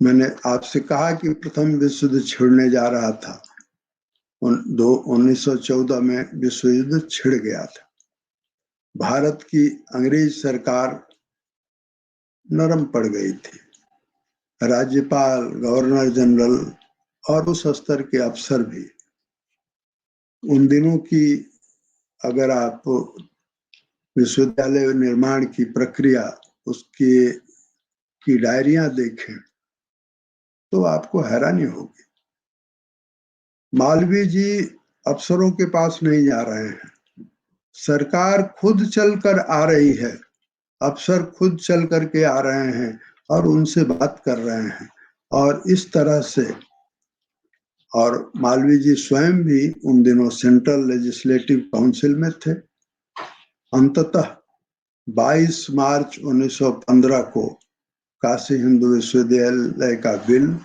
मैंने आपसे कहा कि प्रथम विश्व युद्ध छिड़ने जा रहा था। 1914 में विश्व युद्ध छिड़ गया था। भारत की अंग्रेज सरकार नरम पड़ गई थी। राज्यपाल, गवर्नर जनरल और उस स्तर के अफसर भी। उन दिनों की अगर आप विश्वविद्यालय निर्माण की प्रक्रिया की डायरियां देखें तो आपको हैरानी होगी। मालवीय जी अफसरों के पास नहीं जा रहे हैं, सरकार खुद चलकर आ रही है, अफसर खुद चल करके आ रहे हैं और उनसे बात कर रहे हैं और इस तरह से। और मालवीय जी स्वयं भी उन दिनों सेंट्रल लेजिस्लेटिव काउंसिल में थे। अंततः 22 मार्च 1915 को काशी हिंदू विश्वविद्यालय का बिल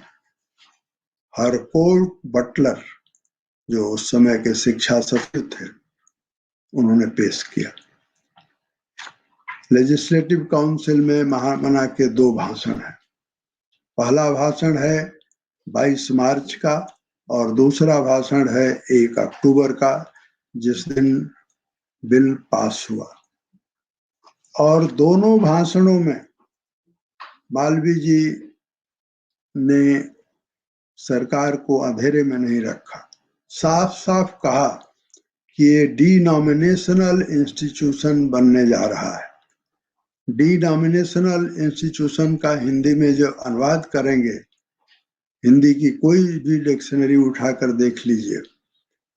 हरकोर्ट बटलर, जो उस समय के शिक्षा सचिव थे, उन्होंने पेश किया। लेजिस्लेटिव काउंसिल में महामना के 2 भाषण हैं। पहला भाषण है 22 मार्च का और दूसरा भाषण है 1 अक्टूबर का, जिस दिन बिल पास हुआ। और दोनों भाषणों में मालवीय जी ने सरकार को अंधेरे में नहीं रखा, साफ साफ कहा कि ये डिनोमिनेशनल इंस्टीट्यूशन बनने जा रहा है। डिनोमिनेशनल इंस्टीट्यूशन का हिंदी में जो अनुवाद करेंगे, हिंदी की कोई भी डिक्शनरी उठाकर देख लीजिए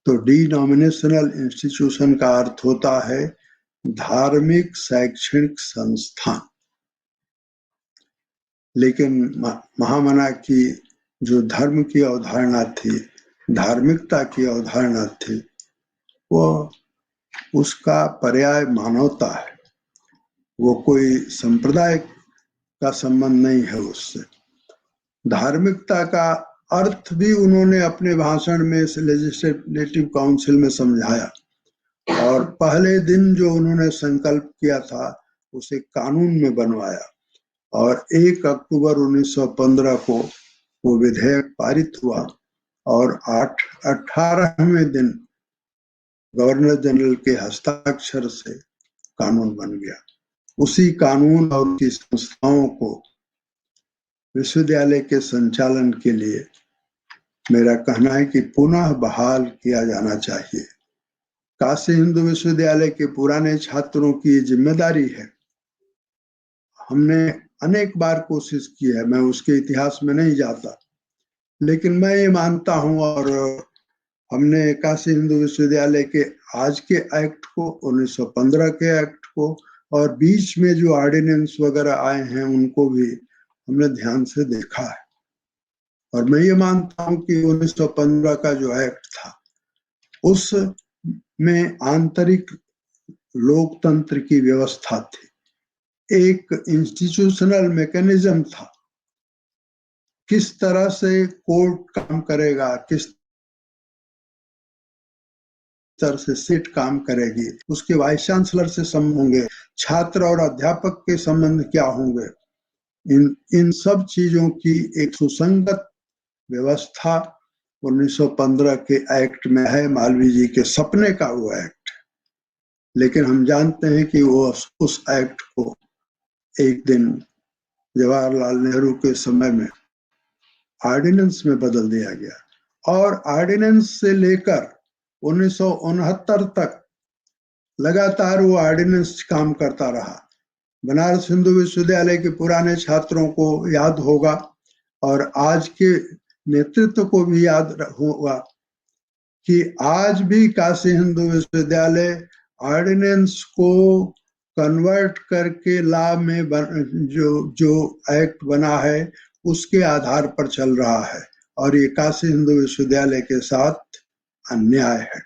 तो डिनोमिनेशनल इंस्टीट्यूशन का अर्थ होता है धार्मिक शैक्षणिक संस्थान। लेकिन महामना की जो धर्म की अवधारणा थी, धार्मिकता की अवधारणा थी, वो उसका पर्याय मानवता है। वो कोई संप्रदाय का संबंध नहीं है उससे। धार्मिकता का अर्थ भी उन्होंने अपने भाषण में लेजिस्लेटिव काउंसिल में समझाया, और पहले दिन जो उन्होंने संकल्प किया था उसे कानून में बनवाया, और 1 अक्टूबर 1915 को वो विधेयक पारित हुआ, और 18वें दिन गवर्नर जनरल के हस्ताक्षर से कानून बन गया। उसी कानून और उसकी संस्थाओं को विश्वविद्यालय के संचालन के लिए मेरा कहना है कि पुनः बहाल किया जाना चाहिए। काशी हिंदू विश्वविद्यालय के पुराने छात्रों की जिम्मेदारी है। हमने अनेक बार कोशिश की है, मैं उसके इतिहास में नहीं जाता, लेकिन मैं ये मानता हूं, और हमने काशी हिंदू विश्वविद्यालय के आज के एक्ट को, 1915 के एक्ट को, और बीच में जो ऑर्डिनेंस वगैरह आए हैं उनको भी हमने ध्यान से देखा है। और मैं ये मानता हूं कि 1915 का जो एक्ट था उसमें आंतरिक लोकतंत्र की व्यवस्था थी, एक इंस्टीट्यूशनल मैकेनिज्म था। किस तरह से कोर्ट काम करेगा, किस तरह से सीट काम करेगी, उसके वाइस चांसलर से संबंध होंगे, छात्र और अध्यापक के संबंध क्या होंगे, इन सब चीजों की एक सुसंगत व्यवस्था 1915 के एक्ट में है। मालवीय जी के सपने का वो एक्ट है, लेकिन हम जानते हैं कि वो उस एक्ट को एक दिन जवाहरलाल नेहरू के समय में ऑर्डिनेंस में बदल दिया गया, और ऑर्डिनेंस से लेकर 1969 तक लगातार वो ऑर्डिनेंस काम करता रहा। बनारस हिंदू विश्वविद्यालय के पुराने छात्रों को याद होगा, और आज के नेतृत्व को भी याद होगा कि आज भी काशी हिंदू विश्वविद्यालय ऑर्डिनेंस को कन्वर्ट करके लॉ में जो एक्ट बना है उसके आधार पर चल रहा है, और ये काशी हिंदू विश्वविद्यालय के साथ अन्याय है।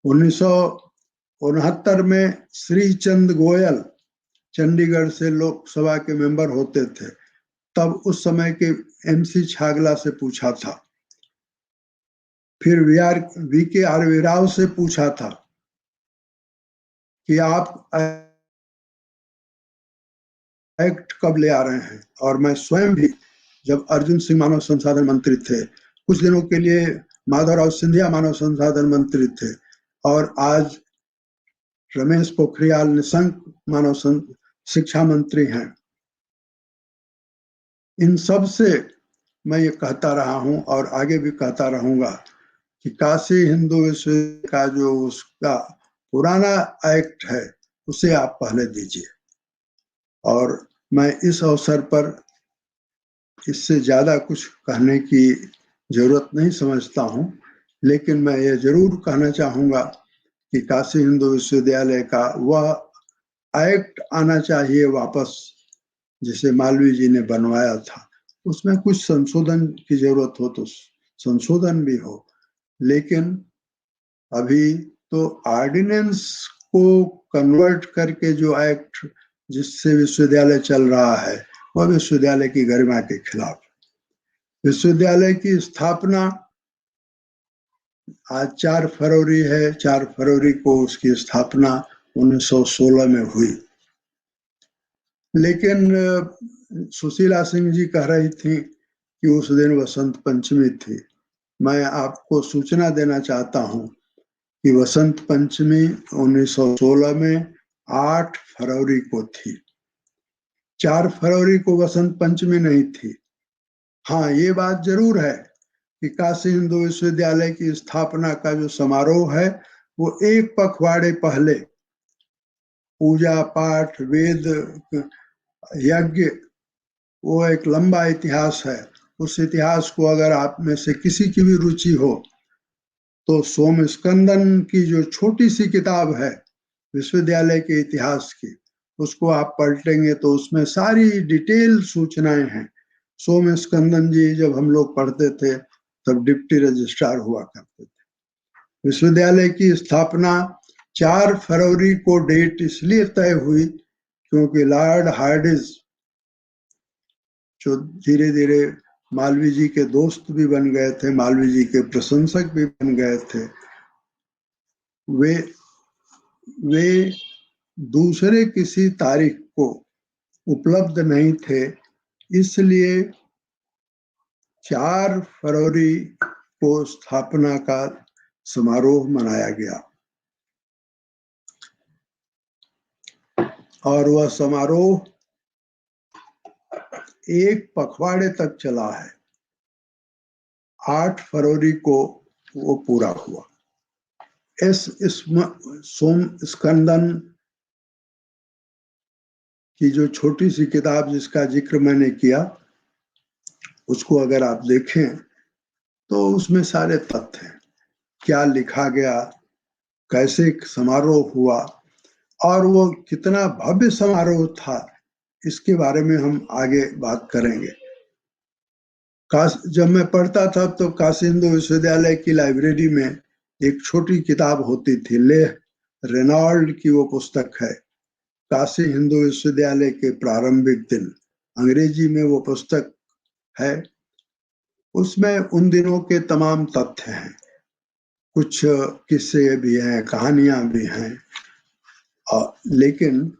1969 में श्री चंद गोयल चंडीगढ़ से लोकसभा के मेंबर होते थे, तब उस समय के MC छागला से पूछा था, फिर VK आरवी राव से पूछा था कि आप एक्ट कब ले आ रहे हैं, और मैं स्वयं भी, जब अर्जुन सिंह मानव संसाधन मंत्री थे, कुछ दिनों के लिए माधवराव सिंधिया मानव संसाधन मंत्री थे, और आज रमेश पोखरियाल निशंक मानव शिक्षा मंत्री हैं। इन सब से मैं ये कहता रहा हूं और आगे भी कहता रहूंगा कि काशी हिंदू विश्वविद्यालय का जो उसका पुराना एक्ट है उसे आप पहले दीजिए, और मैं इस अवसर पर इससे ज्यादा कुछ कहने की जरूरत नहीं समझता हूं, लेकिन मैं ये जरूर कहना चाहूंगा कि काशी हिंदू विश्वविद्यालय का वह एक्ट आना चाहिए वापस जिसे मालवीय जी ने बनवाया था। उसमें कुछ संशोधन की जरूरत हो तो संशोधन भी हो, लेकिन अभी तो ऑर्डिनेंस को कन्वर्ट करके जो एक्ट जिससे विश्वविद्यालय चल रहा है वह विश्वविद्यालय की गरिमा के खिलाफ। विश्वविद्यालय की स्थापना आज 4 फरवरी है, 4 फरवरी को उसकी स्थापना 1916 में हुई, लेकिन सुशीला सिंह जी कह रही थी कि उस दिन वसंत पंचमी थी। मैं आपको सूचना देना चाहता हूं कि वसंत पंचमी 1916 में 8 फरवरी को थी, 4 फरवरी को वसंत पंचमी नहीं थी। हाँ, ये बात जरूर है कि काशी हिंदू विश्वविद्यालय की स्थापना का जो समारोह है वो 1 पखवाड़े पहले पूजा पाठ वेद यज्ञ, वो एक लंबा इतिहास है। उस इतिहास को अगर आप में से किसी की भी रुचि हो तो सोम स्कंदन की जो छोटी सी किताब है विश्वविद्यालय के इतिहास की, उसको आप पलटेंगे तो उसमें सारी डिटेल सूचनाएं हैं। सोम स्कंदन जी जब हम लोग पढ़ते थे तब डिप्टी रजिस्ट्रार हुआ करते थे। विश्वविद्यालय की स्थापना 4 फरवरी को डेट इसलिए तय हुई क्योंकि लॉर्ड हार्डिंज जो धीरे धीरे मालवीय जी के दोस्त भी बन गए थे, मालवीय जी के प्रशंसक भी बन गए थे, वे दूसरे किसी तारीख को उपलब्ध नहीं थे, इसलिए 4 फरवरी को स्थापना का समारोह मनाया गया और वह समारोह 1 पखवाड़े तक चला है। 8 फरवरी को वो पूरा हुआ। सोम स्कंदन की जो छोटी सी किताब जिसका जिक्र मैंने किया, उसको अगर आप देखें तो उसमें सारे तथ्य हैं, क्या लिखा गया, कैसे समारोह हुआ और वो कितना भव्य समारोह था, इसके बारे में हम आगे बात करेंगे। जब मैं पढ़ता था तो काशी हिंदू विश्वविद्यालय की लाइब्रेरी में एक छोटी किताब होती थी, लेह रेनॉल्ड की वो पुस्तक है, काशी हिंदू विश्वविद्यालय के प्रारंभिक दिन, अंग्रेजी में वो पुस्तक है। उसमें उन दिनों के तमाम तथ्य हैं, कुछ किस्से भी हैं, कहानियां भी हैं, लेकिन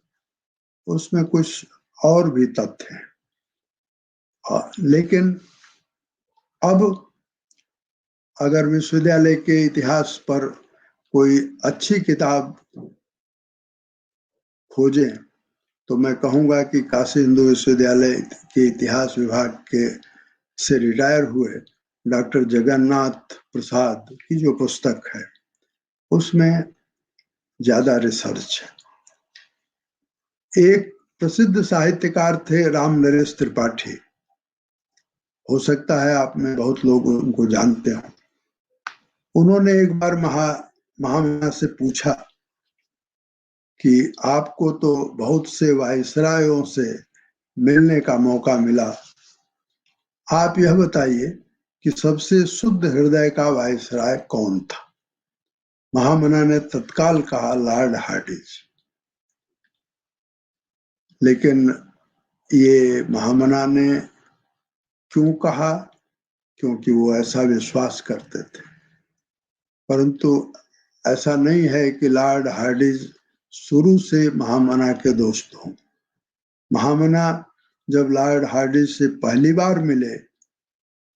उसमें कुछ और भी तथ्य हैं। लेकिन अब अगर विश्वविद्यालय के इतिहास पर कोई अच्छी किताब खोजें तो मैं कहूँगा कि काशी हिंदू विश्वविद्यालय के इतिहास विभाग के से रिटायर हुए डॉक्टर जगन्नाथ प्रसाद की जो पुस्तक है उसमें ज्यादा रिसर्च है। एक प्रसिद्ध साहित्यकार थे राम नरेश त्रिपाठी, हो सकता है आप में बहुत लोग उनको जानते हो। उन्होंने एक बार महामना से पूछा कि आपको तो बहुत से वायसरायों से मिलने का मौका मिला, आप यह बताइए कि सबसे शुद्ध हृदय का वायसराय कौन था। महामना ने तत्काल कहा लॉर्ड हार्डिंज। लेकिन ये महामना ने क्यों कहा? क्योंकि वो ऐसा विश्वास करते थे। परंतु ऐसा नहीं है कि लॉर्ड हार्डिंज शुरू से महामना के दोस्त हों। महामना जब लॉर्ड हार्डिंज से पहली बार मिले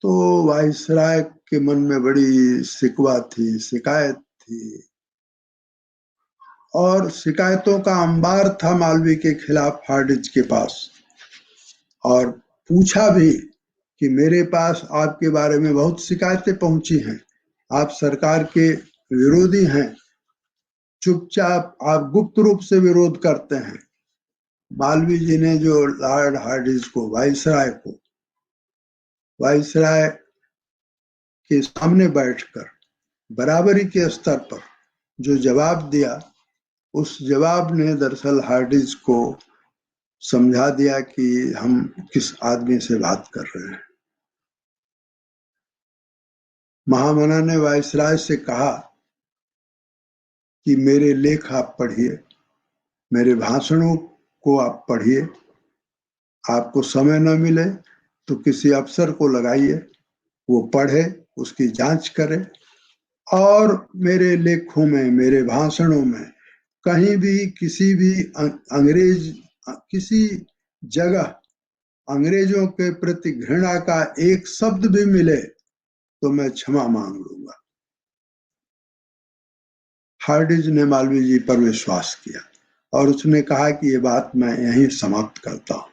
तो वायसराय के मन में बड़ी शिकवा थी, शिकायत थी और शिकायतों का अंबार था मालवीय के खिलाफ हार्डिंज के पास। और पूछा भी कि मेरे पास आपके बारे में बहुत शिकायतें पहुंची हैं, आप सरकार के विरोधी हैं, चुपचाप आप गुप्त रूप से विरोध करते हैं। मालवीय जी ने जो लॉर्ड हार्डिंज को वायसराय के सामने बैठकर बराबरी के स्तर पर जो जवाब दिया, उस जवाब ने दरअसल हार्डिंज को समझा दिया कि हम किस आदमी से बात कर रहे हैं। महामना ने वायसराय से कहा कि मेरे लेख आप पढ़िए, मेरे भाषणों को आप पढ़िए, आपको समय न मिले तो किसी अफसर को लगाइए, वो पढ़े, उसकी जांच करे और मेरे लेखों में, मेरे भाषणों में कहीं भी किसी भी किसी जगह अंग्रेजों के प्रति घृणा का एक शब्द भी मिले तो मैं क्षमा मांग लूंगा। हार्डिंज ने मालवीय जी पर विश्वास किया और उसने कहा कि ये बात मैं यहीं समाप्त करता हूं।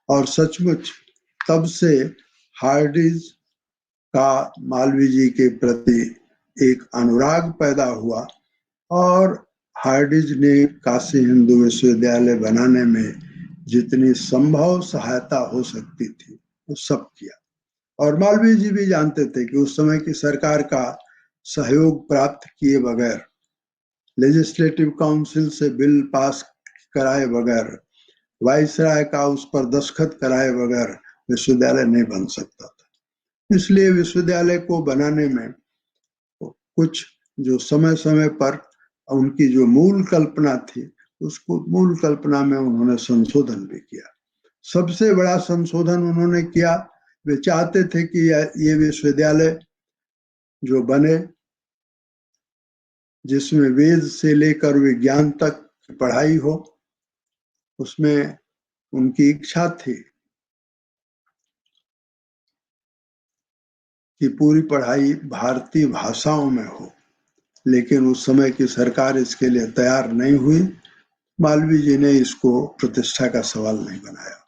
और सचमुच तब से हार्डिंज का मालवीय जी के प्रति एक अनुराग पैदा हुआ और हार्डिंज ने काशी हिंदू विश्वविद्यालय बनाने में जितनी संभव सहायता हो सकती थी वो सब किया। और मालवीय जी भी जानते थे कि उस समय की सरकार का सहयोग प्राप्त किए बगैर, लेजिस्लेटिव काउंसिल से बिल पास कराए बगैर वाइसराय का उस पर दस्तखत कराए बगैर विश्वविद्यालय नहीं बन सकता था। इसलिए विश्वविद्यालय को बनाने में कुछ जो समय समय पर उनकी जो मूल कल्पना थी, उसको मूल कल्पना में उन्होंने संशोधन भी किया। सबसे बड़ा संशोधन उन्होंने किया, वे चाहते थे कि ये विश्वविद्यालय जो बने जिसमें वेद से लेकर विज्ञान तक की पढ़ाई हो, उसमें उनकी इच्छा थी कि पूरी पढ़ाई भारतीय भाषाओं में हो, लेकिन उस समय की सरकार इसके लिए तैयार नहीं हुई। मालवीय जी ने इसको प्रतिष्ठा का सवाल नहीं बनाया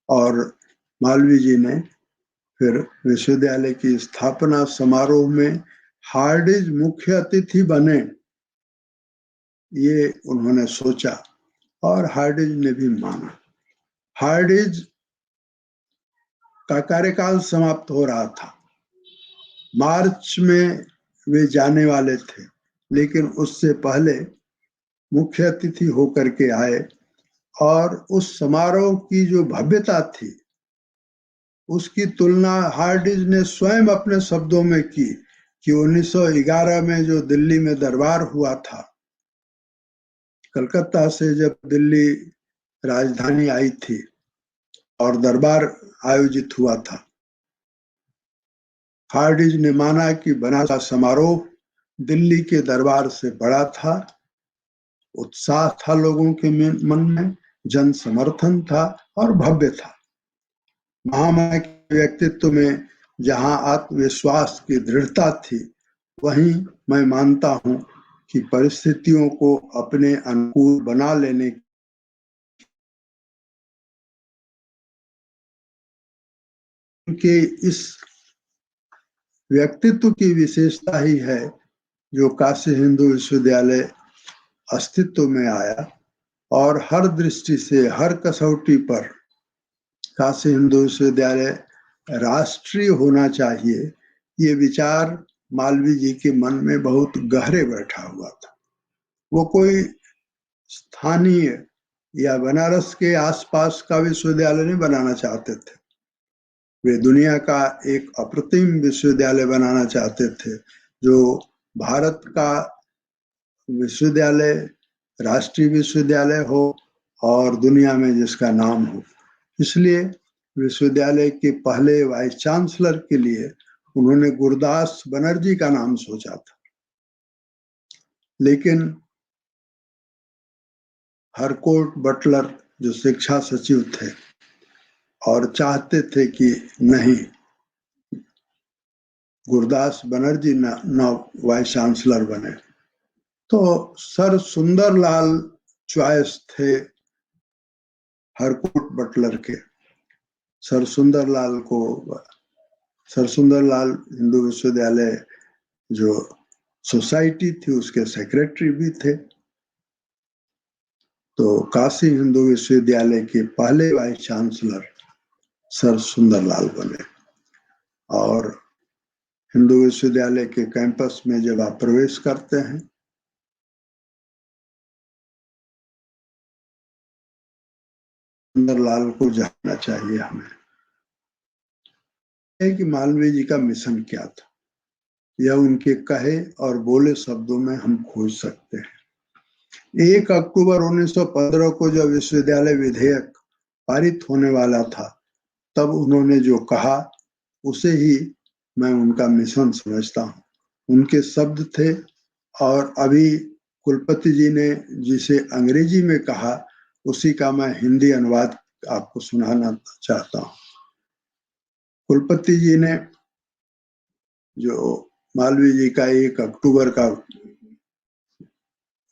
और मालवीय जी ने फिर विश्वविद्यालय की स्थापना समारोह में हार्डिंज मुख्य अतिथि बने, ये उन्होंने सोचा और हार्डिंज ने भी माना। हार्डिंज का कार्यकाल समाप्त हो रहा था, मार्च में वे जाने वाले थे, लेकिन उससे पहले मुख्य अतिथि होकर के आए और उस समारोह की जो भव्यता थी उसकी तुलना हार्डिंज ने स्वयं अपने शब्दों में की कि 1911 में जो दिल्ली में दरबार हुआ था, कलकत्ता से जब दिल्ली राजधानी आई थी और दरबार आयोजित हुआ था, हार्डिंज ने माना कि बनारस समारोह दिल्ली के दरबार से बड़ा था। उत्साह था लोगों के मन में, जन समर्थन था और भव्य था। महामाया के व्यक्तित्व में जहां आत्मविश्वास की दृढ़ता थी, वहीं मैं मानता हूं कि परिस्थितियों को अपने अनुकूल बना लेने के इस व्यक्तित्व की विशेषता ही है जो काशी हिंदू विश्वविद्यालय अस्तित्व में आया और हर दृष्टि से, हर कसौटी पर काशी हिंदू विश्वविद्यालय राष्ट्रीय होना चाहिए, ये विचार मालवीय जी के मन में बहुत गहरे बैठा हुआ था। वो कोई स्थानीय या बनारस के आसपास का विश्वविद्यालय नहीं बनाना चाहते थे, वे दुनिया का एक अप्रतिम विश्वविद्यालय बनाना चाहते थे जो भारत का विश्वविद्यालय, राष्ट्रीय विश्वविद्यालय हो और दुनिया में जिसका नाम हो। इसलिए विश्वविद्यालय के पहले वाइस चांसलर के लिए उन्होंने गुरदास बनर्जी का नाम सोचा था, लेकिन हरकोर्ट बटलर जो शिक्षा सचिव थे और चाहते थे कि नहीं, गुरदास बनर्जी न वाइस चांसलर बने, तो सर सुंदरलाल चॉइस थे हरकोर्ट बटलर के। सर सुंदरलाल हिंदू विश्वविद्यालय जो सोसाइटी थी उसके सेक्रेटरी भी थे। तो काशी हिंदू विश्वविद्यालय के पहले वाइस चांसलर सर सुंदरलाल बने और हिंदू विश्वविद्यालय के कैंपस में जब आप प्रवेश करते हैं, सुंदरलाल को जानना चाहिए हमें कि मालवीय जी का मिशन क्या था, यह उनके कहे और बोले शब्दों में हम खोज सकते हैं। 1 अक्टूबर 1915 को जब विश्वविद्यालय विधेयक पारित होने वाला था, तब उन्होंने जो कहा उसे ही मैं उनका मिशन समझता हूँ। उनके शब्द थे और अभी कुलपति जी ने जिसे अंग्रेजी में कहा उसी का मैं हिंदी अनुवाद आपको सुनाना चाहता हूँ। कुलपति जी ने जो मालवीय जी का 1 अक्टूबर का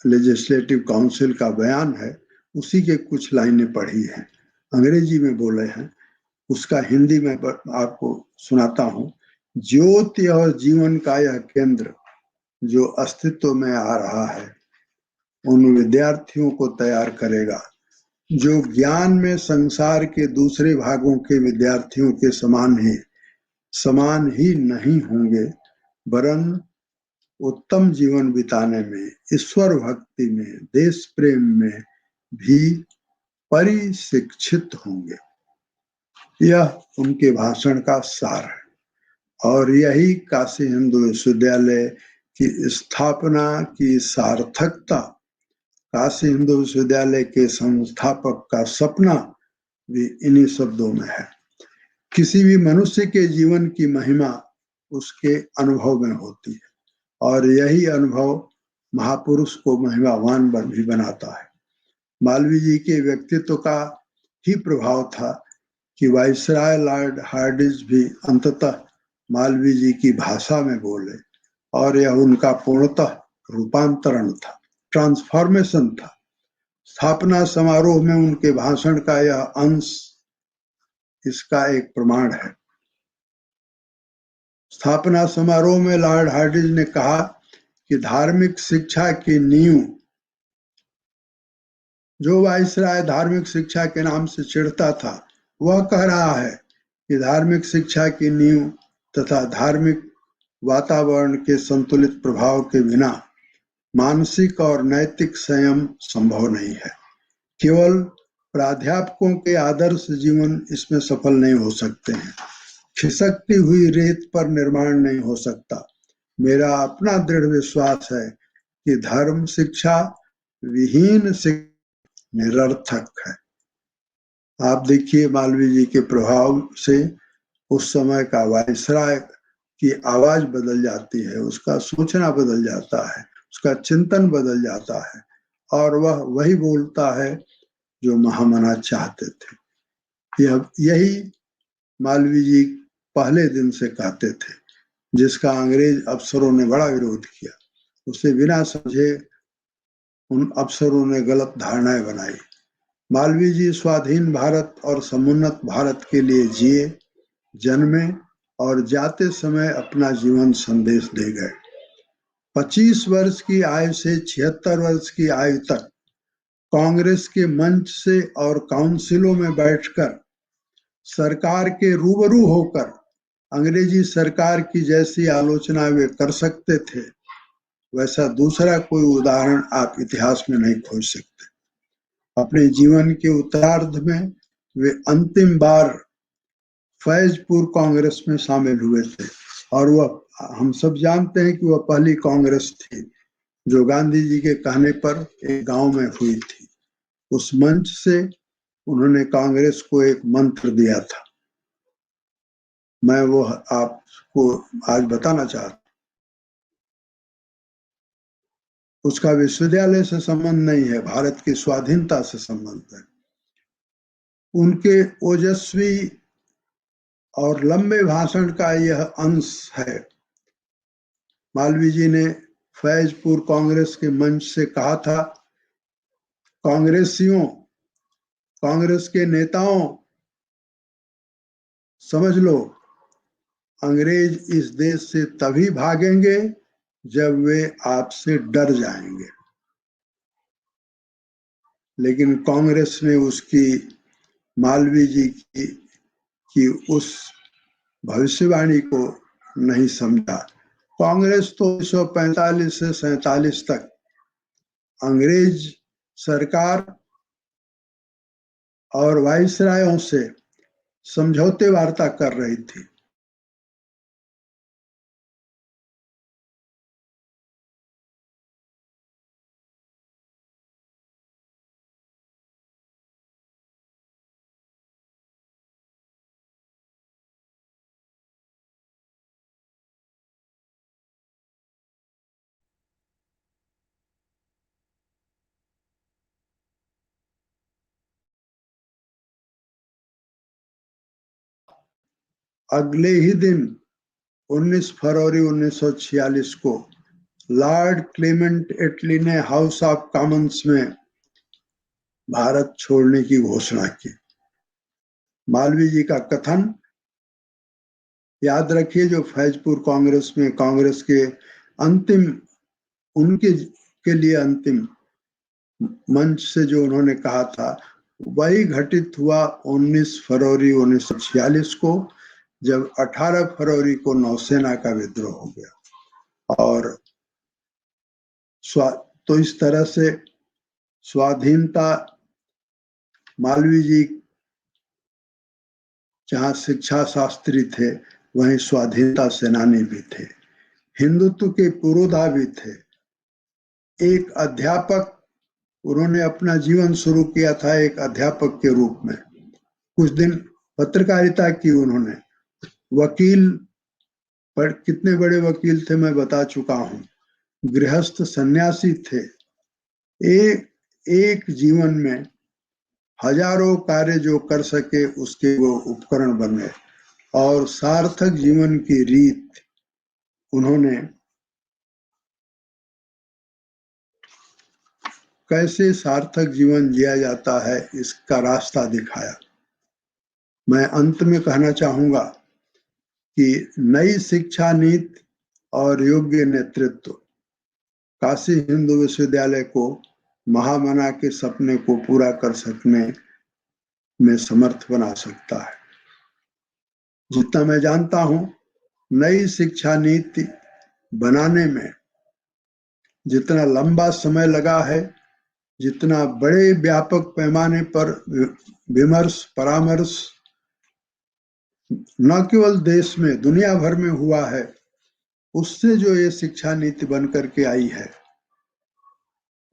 लेजिस्लेटिव काउंसिल का बयान है, उसी के कुछ लाइनें पढ़ी हैं, अंग्रेजी में बोले हैं, उसका हिंदी में आपको सुनाता हूँ। ज्योति और जीवन का यह केंद्र जो अस्तित्व में आ रहा है, उन विद्यार्थियों को तैयार करेगा जो ज्ञान में संसार के दूसरे भागों के विद्यार्थियों के समान ही नहीं होंगे, वरन उत्तम जीवन बिताने में, ईश्वर भक्ति में, देश प्रेम में भी परिशिक्षित होंगे। यह उनके भाषण का सार है और यही काशी हिंदू विश्वविद्यालय की स्थापना की सार्थकता, काशी हिंदू विश्वविद्यालय के संस्थापक का सपना भी इन्हीं शब्दों में है। किसी भी मनुष्य के जीवन की महिमा उसके अनुभव में होती है और यही अनुभव महापुरुष को महिमावान भी बनाता है। मालवीय जी के व्यक्तित्व का ही प्रभाव था कि वाइसराय लॉर्ड हार्डिंज भी अंततः मालवीय जी की भाषा में बोले और यह उनका पूर्णतः रूपांतरण था, ट्रांसफॉर्मेशन था। स्थापना समारोह में उनके भाषण का यह अंश इसका एक प्रमाण है। स्थापना समारोह में लॉर्ड हार्डिंज ने कहा कि धार्मिक शिक्षा की नींव, जो वाइसराय धार्मिक शिक्षा के नाम से चिढ़ता था, वह कह रहा है कि धार्मिक शिक्षा की नींव तथा धार्मिक वातावरण के संतुलित प्रभाव के बिना मानसिक और नैतिक संयम संभव नहीं है। केवल प्राध्यापकों के आदर्श जीवन इसमें सफल नहीं हो सकते हैं। खिसकती हुई रेत पर निर्माण नहीं हो सकता। मेरा अपना दृढ़ विश्वास है कि धर्म शिक्षा विहीन शिक्षा निरर्थक है। आप देखिए मालवीय जी के प्रभाव से उस समय का वाइसराय की आवाज बदल जाती है, उसका सोचना बदल जाता है, उसका चिंतन बदल जाता है और वह वही बोलता है जो महामना चाहते थे। यही मालवीय जी पहले दिन से कहते थे, जिसका अंग्रेज अफसरों ने बड़ा विरोध किया। उसे बिना समझे उन अफसरों ने गलत धारणाएं बनाई। मालवीय जी स्वाधीन भारत और समुन्नत भारत के लिए जिए, जन्मे और जाते समय अपना जीवन संदेश दे गए। 25 वर्ष की आयु से 76 वर्ष की आयु तक कांग्रेस के मंच से और काउंसिलों में बैठकर सरकार के रूबरू होकर अंग्रेजी सरकार की जैसी आलोचना वे कर सकते थे, वैसा दूसरा कोई उदाहरण आप इतिहास में नहीं खोज सकते। अपने जीवन के उत्तरार्ध में वे अंतिम बार फैजपुर कांग्रेस में शामिल हुए थे और वह हम सब जानते हैं कि वह पहली कांग्रेस थी जो गांधी जी के कहने पर एक गांव में हुई थी। उस मंच से उन्होंने कांग्रेस को एक मंत्र दिया था, मैं वो आपको आज बताना चाहता। उसका विश्वविद्यालय से संबंध नहीं है, भारत की स्वाधीनता से संबंध है। उनके ओजस्वी और लंबे भाषण का यह अंश है। मालवीय जी ने फैजपुर कांग्रेस के मंच से कहा था, कांग्रेसियों, कांग्रेस के नेताओं, समझ लो, अंग्रेज इस देश से तभी भागेंगे जब वे आपसे डर जाएंगे। लेकिन कांग्रेस ने उसकी मालवीय जी की उस भविष्यवाणी को नहीं समझा। कांग्रेस तो 1945 से 47 तक अंग्रेज सरकार और वाइसरायों से समझौते वार्ता कर रही थी। अगले ही दिन 19 फरवरी 1946 को लॉर्ड क्लेमेंट एटली ने हाउस ऑफ कॉमन्स में भारत छोड़ने की घोषणा की। मालवीय जी का कथन याद रखिए, जो फैजपुर कांग्रेस में कांग्रेस के अंतिम, उनके के लिए अंतिम मंच से जो उन्होंने कहा था, वही घटित हुआ 19 फरवरी 1946 को, जब 18 फरवरी को नौसेना का विद्रोह हो गया। और तो इस तरह से स्वाधीनता मालवीय जी जहाँ शिक्षा शास्त्री थे, वहीं स्वाधीनता सेनानी भी थे, हिंदुत्व के पुरोधा भी थे। एक अध्यापक, उन्होंने अपना जीवन शुरू किया था एक अध्यापक के रूप में। कुछ दिन पत्रकारिता की उन्होंने। वकील, पर कितने बड़े वकील थे मैं बता चुका हूं। गृहस्थ सन्यासी थे। एक जीवन में हजारों कार्य जो कर सके उसके वो उपकरण बने, और सार्थक जीवन की रीत उन्होंने कैसे सार्थक जीवन जिया जाता है इसका रास्ता दिखाया। मैं अंत में कहना चाहूंगा कि नई शिक्षा नीति और योग्य नेतृत्व काशी हिंदू विश्वविद्यालय को महामना के सपने को पूरा कर सकने में समर्थ बना सकता है। जितना मैं जानता हूं, नई शिक्षा नीति बनाने में जितना लंबा समय लगा है, जितना बड़े व्यापक पैमाने पर विमर्श परामर्श न केवल देश में दुनिया भर में हुआ है, उससे जो ये शिक्षा नीति बन करके आई है,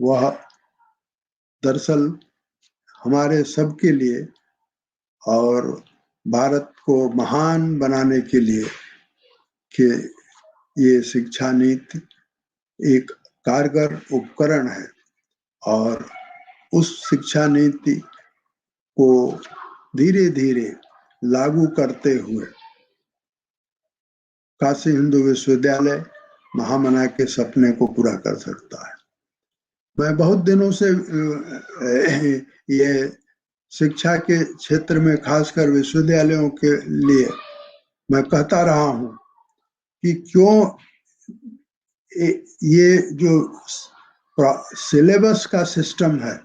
वह दरअसल हमारे सबके लिए और भारत को महान बनाने के लिए कि ये शिक्षा नीति एक कारगर उपकरण है, और उस शिक्षा नीति को धीरे धीरे लागू करते हुए काशी हिंदू विश्वविद्यालय महामना के सपने को पूरा कर सकता है। मैं बहुत दिनों से ये शिक्षा के क्षेत्र में खासकर विश्वविद्यालयों के लिए मैं कहता रहा हूं कि क्यों ये जो सिलेबस का सिस्टम है,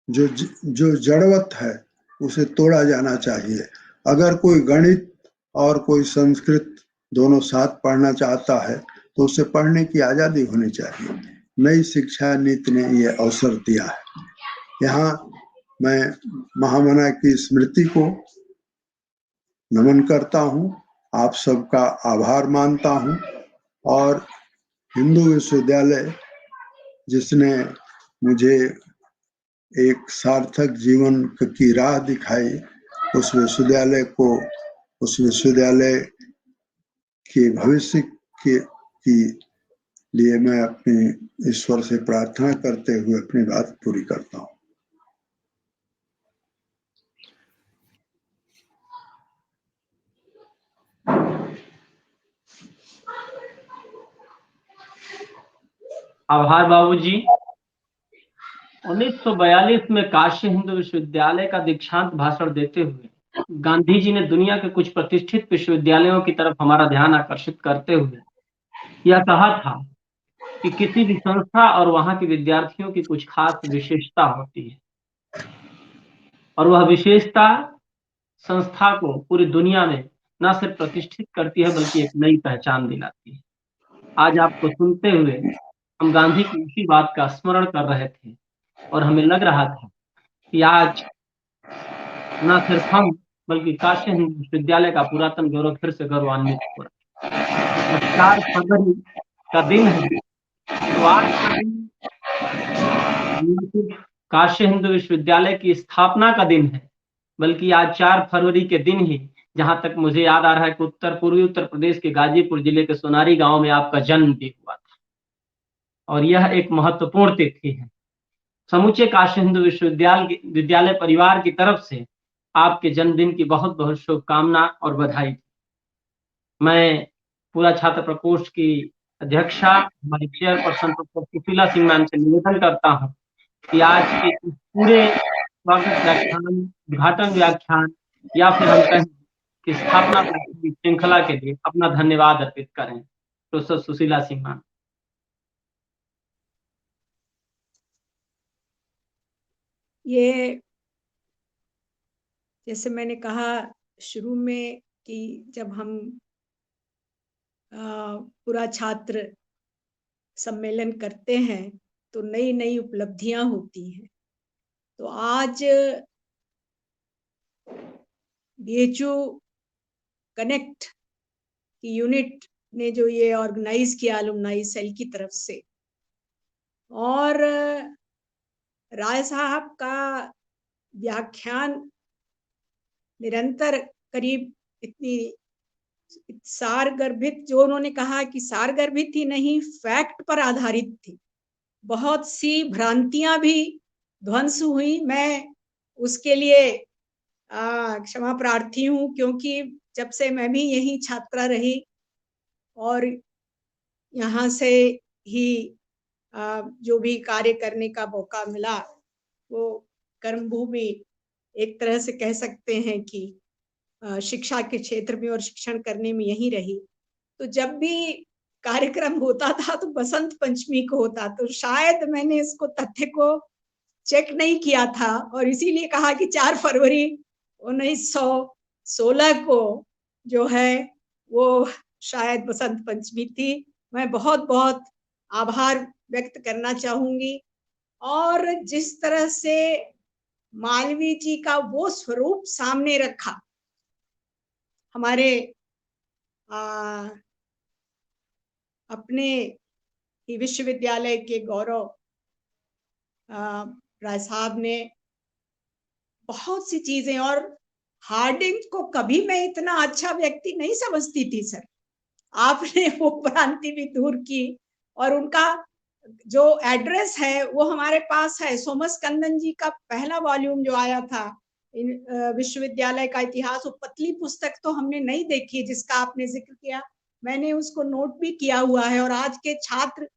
जो जड़वत है, उसे तोड़ा जाना चाहिए। अगर कोई गणित और कोई संस्कृत दोनों साथ पढ़ना चाहता है तो उसे पढ़ने की आजादी होनी चाहिए। नई शिक्षा नीति ने ये अवसर दिया है। यहाँ मैं महामना की स्मृति को नमन करता हूँ, आप सबका आभार मानता हूँ, और हिंदू विश्वविद्यालय जिसने मुझे एक सार्थक जीवन की राह दिखाई, उस विश्वविद्यालय को, उस विश्वविद्यालय के भविष्य के लिए मैं अपने ईश्वर से प्रार्थना करते हुए अपनी बात पूरी करता हूँ। आभार बाबूजी। 1942 में काशी हिंदू विश्वविद्यालय का दीक्षांत भाषण देते हुए गांधी जी ने दुनिया के कुछ प्रतिष्ठित विश्वविद्यालयों की तरफ हमारा ध्यान आकर्षित करते हुए यह कहा था कि किसी भी संस्था और वहां के विद्यार्थियों की कुछ खास विशेषता होती है, और वह विशेषता संस्था को पूरी दुनिया में न सिर्फ प्रतिष्ठित करती है बल्कि एक नई पहचान दिलाती है। आज आपको सुनते हुए हम गांधी की उसी बात का स्मरण कर रहे थे, और हमें लग रहा था कि आज न सिर्फ हम बल्कि काशी हिंदू विश्वविद्यालय का पुरातन गौरव फिर से गौरवान्वित हो रहा है। 4 फरवरी का दिन है, तो आज का दिन काशी हिंदू विश्वविद्यालय की स्थापना का दिन है, बल्कि आज 4 फरवरी के दिन ही, जहां तक मुझे याद आ रहा है कि पूर्वी उत्तर प्रदेश के गाजीपुर जिले के सोनारी गांव में आपका जन्म भी हुआ था, और यह एक महत्वपूर्ण तिथि है। समूचे काशी हिंदू विद्यालय परिवार की तरफ से आपके जन्मदिन की बहुत बहुत शुभकामना और बधाई। मैं पूरा छात्र प्रकोष्ठ की अध्यक्षा हमारी chairperson professor Sushila Singh ma'am से निवेदन करता हूं कि आज के इस पूरे स्वागत व्याख्यान, उद्घाटन व्याख्यान या फिर हम कहें कि स्थापना श्रृंखला के लिए अपना धन्यवाद अर्पित करें। Professor Sushila Singh ma'am. ये जैसे मैंने कहा शुरू में कि जब हम पूरा छात्र सम्मेलन करते हैं तो नई नई उपलब्धियां होती हैं, तो आज BHU कनेक्ट की यूनिट ने जो ये ऑर्गेनाइज किया अलुमनाई सेल की तरफ से, और राय साहब का व्याख्यान निरंतर करीब इतनी सारगर्भित, जो उन्होंने कहा कि सारगर्भित ही नहीं, फैक्ट पर आधारित थी। बहुत सी भ्रांतियां भी ध्वंस हुई। मैं उसके लिए क्षमा प्रार्थी हूँ, क्योंकि जब से मैं भी यही छात्रा रही और यहाँ से ही जो भी कार्य करने का मौका मिला, वो कर्मभूमि एक तरह से कह सकते हैं कि शिक्षा के क्षेत्र में और शिक्षण करने में यही रही। तो जब भी कार्यक्रम होता था तो बसंत पंचमी को होता, तो शायद मैंने इसको तथ्य को चेक नहीं किया था और इसीलिए कहा कि 4 फरवरी 1916 को जो है वो शायद बसंत पंचमी थी। मैं बहुत बहुत आभार व्यक्त करना चाहूंगी। और जिस तरह से मालवीय जी का वो स्वरूप सामने रखा, हमारे अपने ही विश्वविद्यालय के गौरव राय साहब ने बहुत सी चीजें, और हार्डिंग को कभी मैं इतना अच्छा व्यक्ति नहीं समझती थी सर, आपने वो भ्रांति भी दूर की। और उनका जो एड्रेस है वो हमारे पास है, सोमस कंदन जी का पहला वॉल्यूम जो आया था विश्वविद्यालय का इतिहास, वो पतली पुस्तक तो हमने नहीं देखी जिसका आपने जिक्र किया, मैंने उसको नोट भी किया हुआ है। और आज के छात्र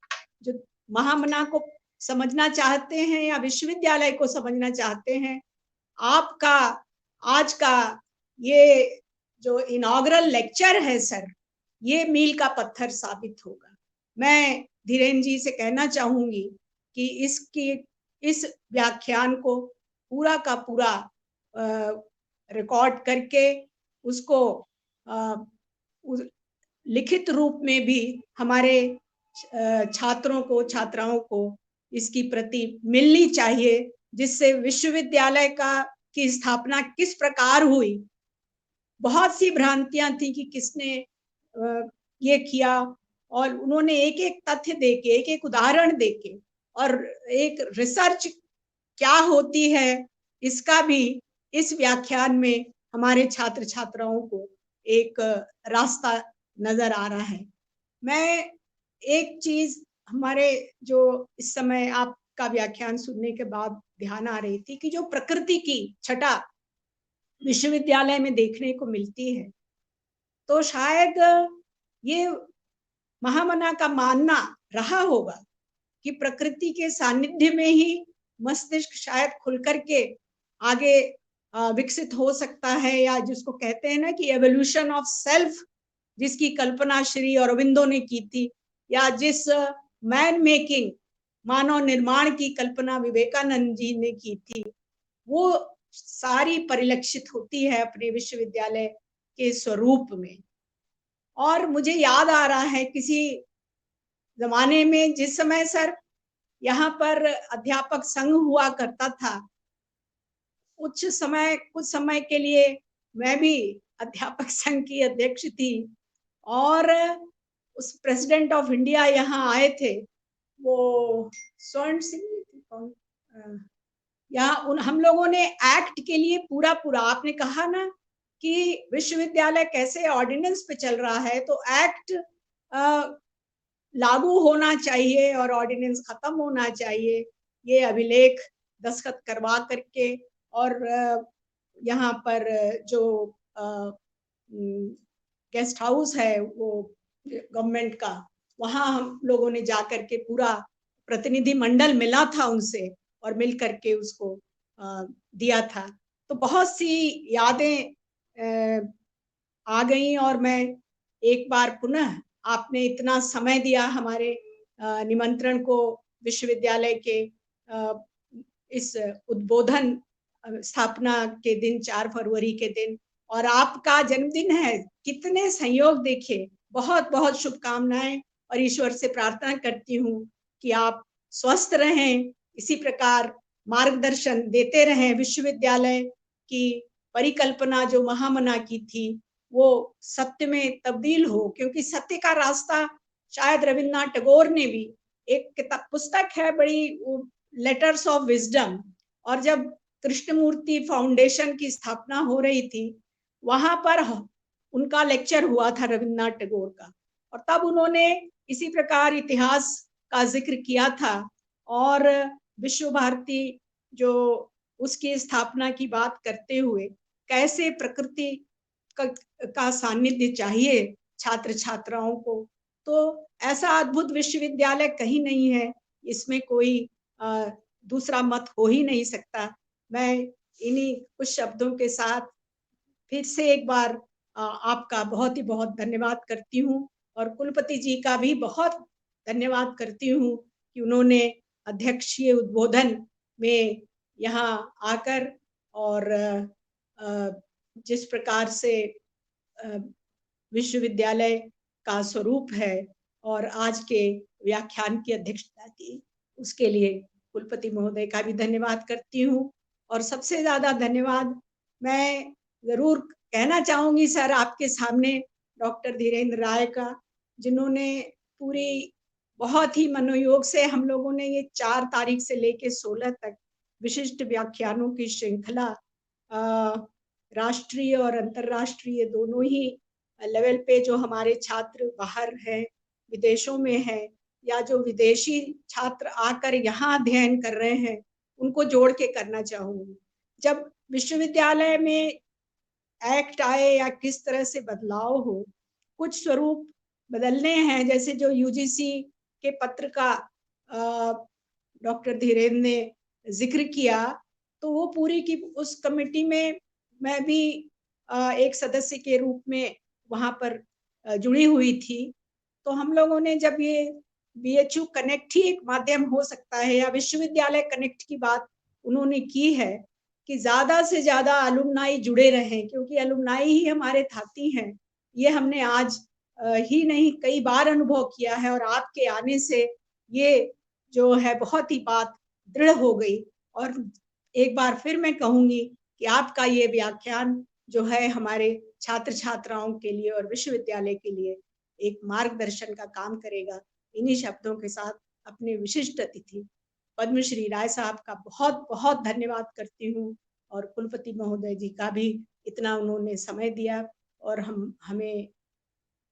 जो महामना को समझना चाहते हैं या विश्वविद्यालय को समझना चाहते हैं, आपका आज का ये जो इनॉग्रल लेक्चर है सर, ये मील का पत्थर साबित होगा। मैं धीरेन्द्र जी से कहना चाहूंगी कि इस व्याख्यान को पूरा का पूरा रिकॉर्ड करके उसको लिखित रूप में भी हमारे छात्रों को, छात्राओं को इसकी प्रति मिलनी चाहिए, जिससे विश्वविद्यालय की स्थापना किस प्रकार हुई। बहुत सी भ्रांतियां थी कि किसने ये किया, और उन्होंने एक एक तथ्य देके, एक एक उदाहरण देके, और एक रिसर्च क्या होती है इसका भी इस व्याख्यान में हमारे छात्र छात्राओं को एक रास्ता नजर आ रहा है। मैं एक चीज हमारे जो इस समय आपका व्याख्यान सुनने के बाद ध्यान आ रही थी कि जो प्रकृति की छटा विश्वविद्यालय में देखने को मिलती है, तो शायद ये महामना का मानना रहा होगा कि प्रकृति के सानिध्य में ही मस्तिष्क शायद खुल करके आगे विकसित हो सकता है, या जिसको कहते हैं ना कि एवोल्यूशन ऑफ सेल्फ, जिसकी कल्पना श्री अरविंदो ने की थी, या जिस मैन मेकिंग, मानव निर्माण की कल्पना विवेकानंद जी ने की थी, वो सारी परिलक्षित होती है अपने विश्वविद्यालय के स्वरूप में। और मुझे याद आ रहा है किसी जमाने में जिस समय सर यहाँ पर अध्यापक संघ हुआ करता था, कुछ समय के लिए मैं भी अध्यापक संघ की अध्यक्ष थी, और उस प्रेसिडेंट ऑफ इंडिया यहाँ आए थे, वो स्वर्ण सिंह, यहाँ हम लोगों ने एक्ट के लिए पूरा आपने कहा ना कि विश्वविद्यालय कैसे ऑर्डिनेंस पे चल रहा है, तो एक्ट लागू होना चाहिए और ऑर्डिनेंस खत्म होना चाहिए, ये अभिलेख दस्तखत करवा करके, और यहाँ पर जो गेस्ट हाउस है वो गवर्नमेंट का, वहाँ हम लोगों ने जा करके पूरा प्रतिनिधि मंडल मिला था उनसे और मिल करके उसको दिया था। तो बहुत सी यादें आ गई, और मैं एक बार पुनः, आपने इतना समय दिया हमारे निमंत्रण को, विश्वविद्यालय के इस उद्बोधन स्थापना के दिन 4 फरवरी के दिन, और आपका जन्मदिन है, कितने संयोग देखे, बहुत बहुत शुभकामनाएं, और ईश्वर से प्रार्थना करती हूँ कि आप स्वस्थ रहें, इसी प्रकार मार्गदर्शन देते रहे। विश्वविद्यालय की परिकल्पना जो महामना की थी वो सत्य में तब्दील हो, क्योंकि सत्य का रास्ता शायद रविन्द्रनाथ टैगोर ने भी एक किताब पुस्तक है बड़ी, लेटर्स ऑफ विजडम, और जब कृष्णमूर्ति फाउंडेशन की स्थापना हो रही थी वहां पर उनका लेक्चर हुआ था रविन्द्रनाथ टैगोर का, और तब उन्होंने इसी प्रकार इतिहास का जिक्र किया था और विश्व भारती जो उसकी स्थापना की बात करते हुए कैसे प्रकृति का सानिध्य चाहिए छात्र छात्राओं को, तो ऐसा अद्भुत विश्वविद्यालय कहीं नहीं है, इसमें कोई दूसरा मत हो ही नहीं सकता। मैं इन्हीं कुछ शब्दों के साथ फिर से एक बार आपका बहुत ही बहुत धन्यवाद करती हूँ, और कुलपति जी का भी बहुत धन्यवाद करती हूँ कि उन्होंने अध्यक्षीय उद्बोधन में यहाँ आकर और जिस प्रकार से विश्वविद्यालय का स्वरूप है और आज के व्याख्यान की अध्यक्षता की, उसके लिए कुलपति महोदय का भी धन्यवाद करती हूँ। और सबसे ज्यादा धन्यवाद मैं जरूर कहना चाहूंगी सर आपके सामने डॉक्टर धीरेन्द्र राय का, जिन्होंने पूरी बहुत ही मनोयोग से हम लोगों ने ये 4 तारीख से लेके 16 तक विशिष्ट व्याख्यानों की श्रृंखला राष्ट्रीय और अंतर्राष्ट्रीय दोनों ही लेवल पे जो हमारे छात्र बाहर हैं, विदेशों में हैं, या जो विदेशी छात्र आकर यहाँ अध्ययन कर रहे हैं, उनको जोड़ के करना चाहूंगी। जब विश्वविद्यालय में एक्ट आए या किस तरह से बदलाव हो, कुछ स्वरूप बदलने हैं, जैसे जो यूजीसी के पत्र का डॉक्टर धीरेन्द्र ने जिक्र किया, तो वो पूरी की उस कमेटी में मैं भी एक सदस्य के रूप में वहां पर जुड़ी हुई थी। तो हम लोगों ने जब ये बीएचयू कनेक्ट ही एक माध्यम हो सकता है, या विश्वविद्यालय कनेक्ट की बात उन्होंने की है कि ज्यादा से ज्यादा अलुमनाई जुड़े रहें, क्योंकि अलुमनाई ही हमारे थाती हैं। ये हमने आज ही नहीं कई बार अनुभव किया है, और आपके आने से ये जो है बहुत ही बात दृढ़ हो गई। और एक बार फिर मैं कहूंगी कि आपका ये व्याख्यान जो है हमारे छात्र छात्राओं के लिए और विश्वविद्यालय के लिए एक मार्गदर्शन का काम करेगा। इन्हीं शब्दों के साथ अपने विशिष्ट अतिथि पद्मश्री राय साहब का बहुत बहुत धन्यवाद करती हूँ, और कुलपति महोदय जी का भी इतना उन्होंने समय दिया और हमें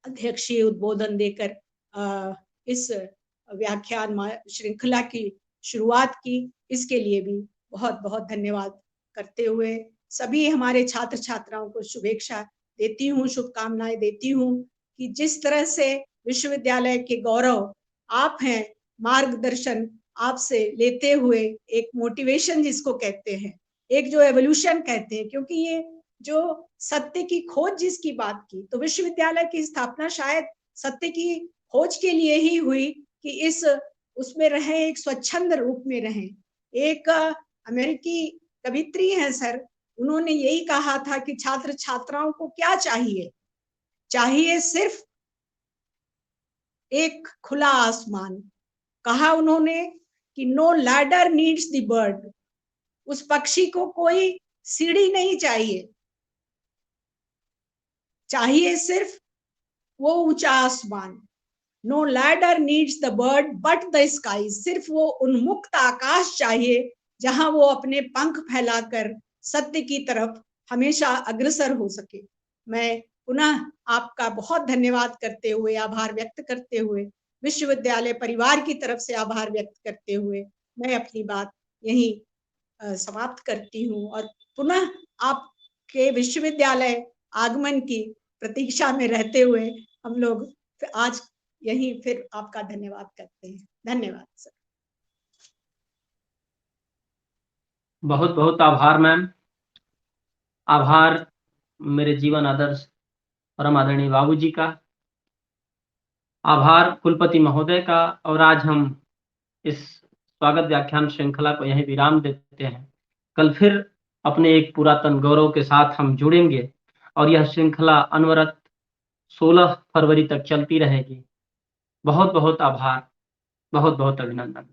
अध्यक्षीय उद्बोधन देकर इस व्याख्यान श्रृंखला की शुरुआत की, इसके लिए भी बहुत बहुत धन्यवाद करते हुए सभी हमारे छात्र छात्राओं को शुभेच्छा देती हूँ, शुभकामनाएं देती हूँ कि जिस तरह से विश्वविद्यालय के गौरव आप हैं, मार्गदर्शन आपसे लेते हुए एक मोटिवेशन जिसको कहते हैं, एक जो एवोल्यूशन कहते हैं, क्योंकि ये जो सत्य की खोज जिसकी बात की, तो विश्वविद्यालय की स्थापना शायद सत्य की खोज के लिए ही हुई कि उसमें रहे, एक स्वच्छंद रूप में रहे। एक अमेरिकी कवित्री हैं सर, उन्होंने यही कहा था कि छात्र छात्राओं को क्या चाहिए, चाहिए सिर्फ एक खुला आसमान। कहा उन्होंने कि no ladder needs the bird, उस पक्षी को कोई सीढ़ी नहीं चाहिए, चाहिए सिर्फ वो ऊंचा आसमान। No ladder needs the bird but the sky, सिर्फ वो उन्मुक्त आकाश चाहिए जहां वो अपने पंख फैलाकर सत्य की तरफ हमेशा अग्रसर हो सके। मैं पुनः आपका बहुत धन्यवाद करते हुए, आभार व्यक्त करते हुए, विश्वविद्यालय परिवार की तरफ से आभार व्यक्त करते हुए मैं अपनी बात यहीं समाप्त करती हूँ, और पुनः आपके विश्वविद्यालय आगमन की प्रतीक्षा में रहते हुए हम लोग आज यहीं फिर आपका धन्यवाद करते हैं। धन्यवाद सर। बहुत बहुत आभार मैम। आभार मेरे जीवन आदर्श परम आदरणीय बाबूजी का, आभार कुलपति महोदय का, और आज हम इस स्वागत व्याख्यान श्रृंखला को यहीं विराम देते हैं। कल फिर अपने एक पुरातन गौरव के साथ हम जुड़ेंगे और यह श्रृंखला अनवरत 16 फरवरी तक चलती रहेगी। बहुत बहुत आभार, बहुत बहुत अभिनंदन।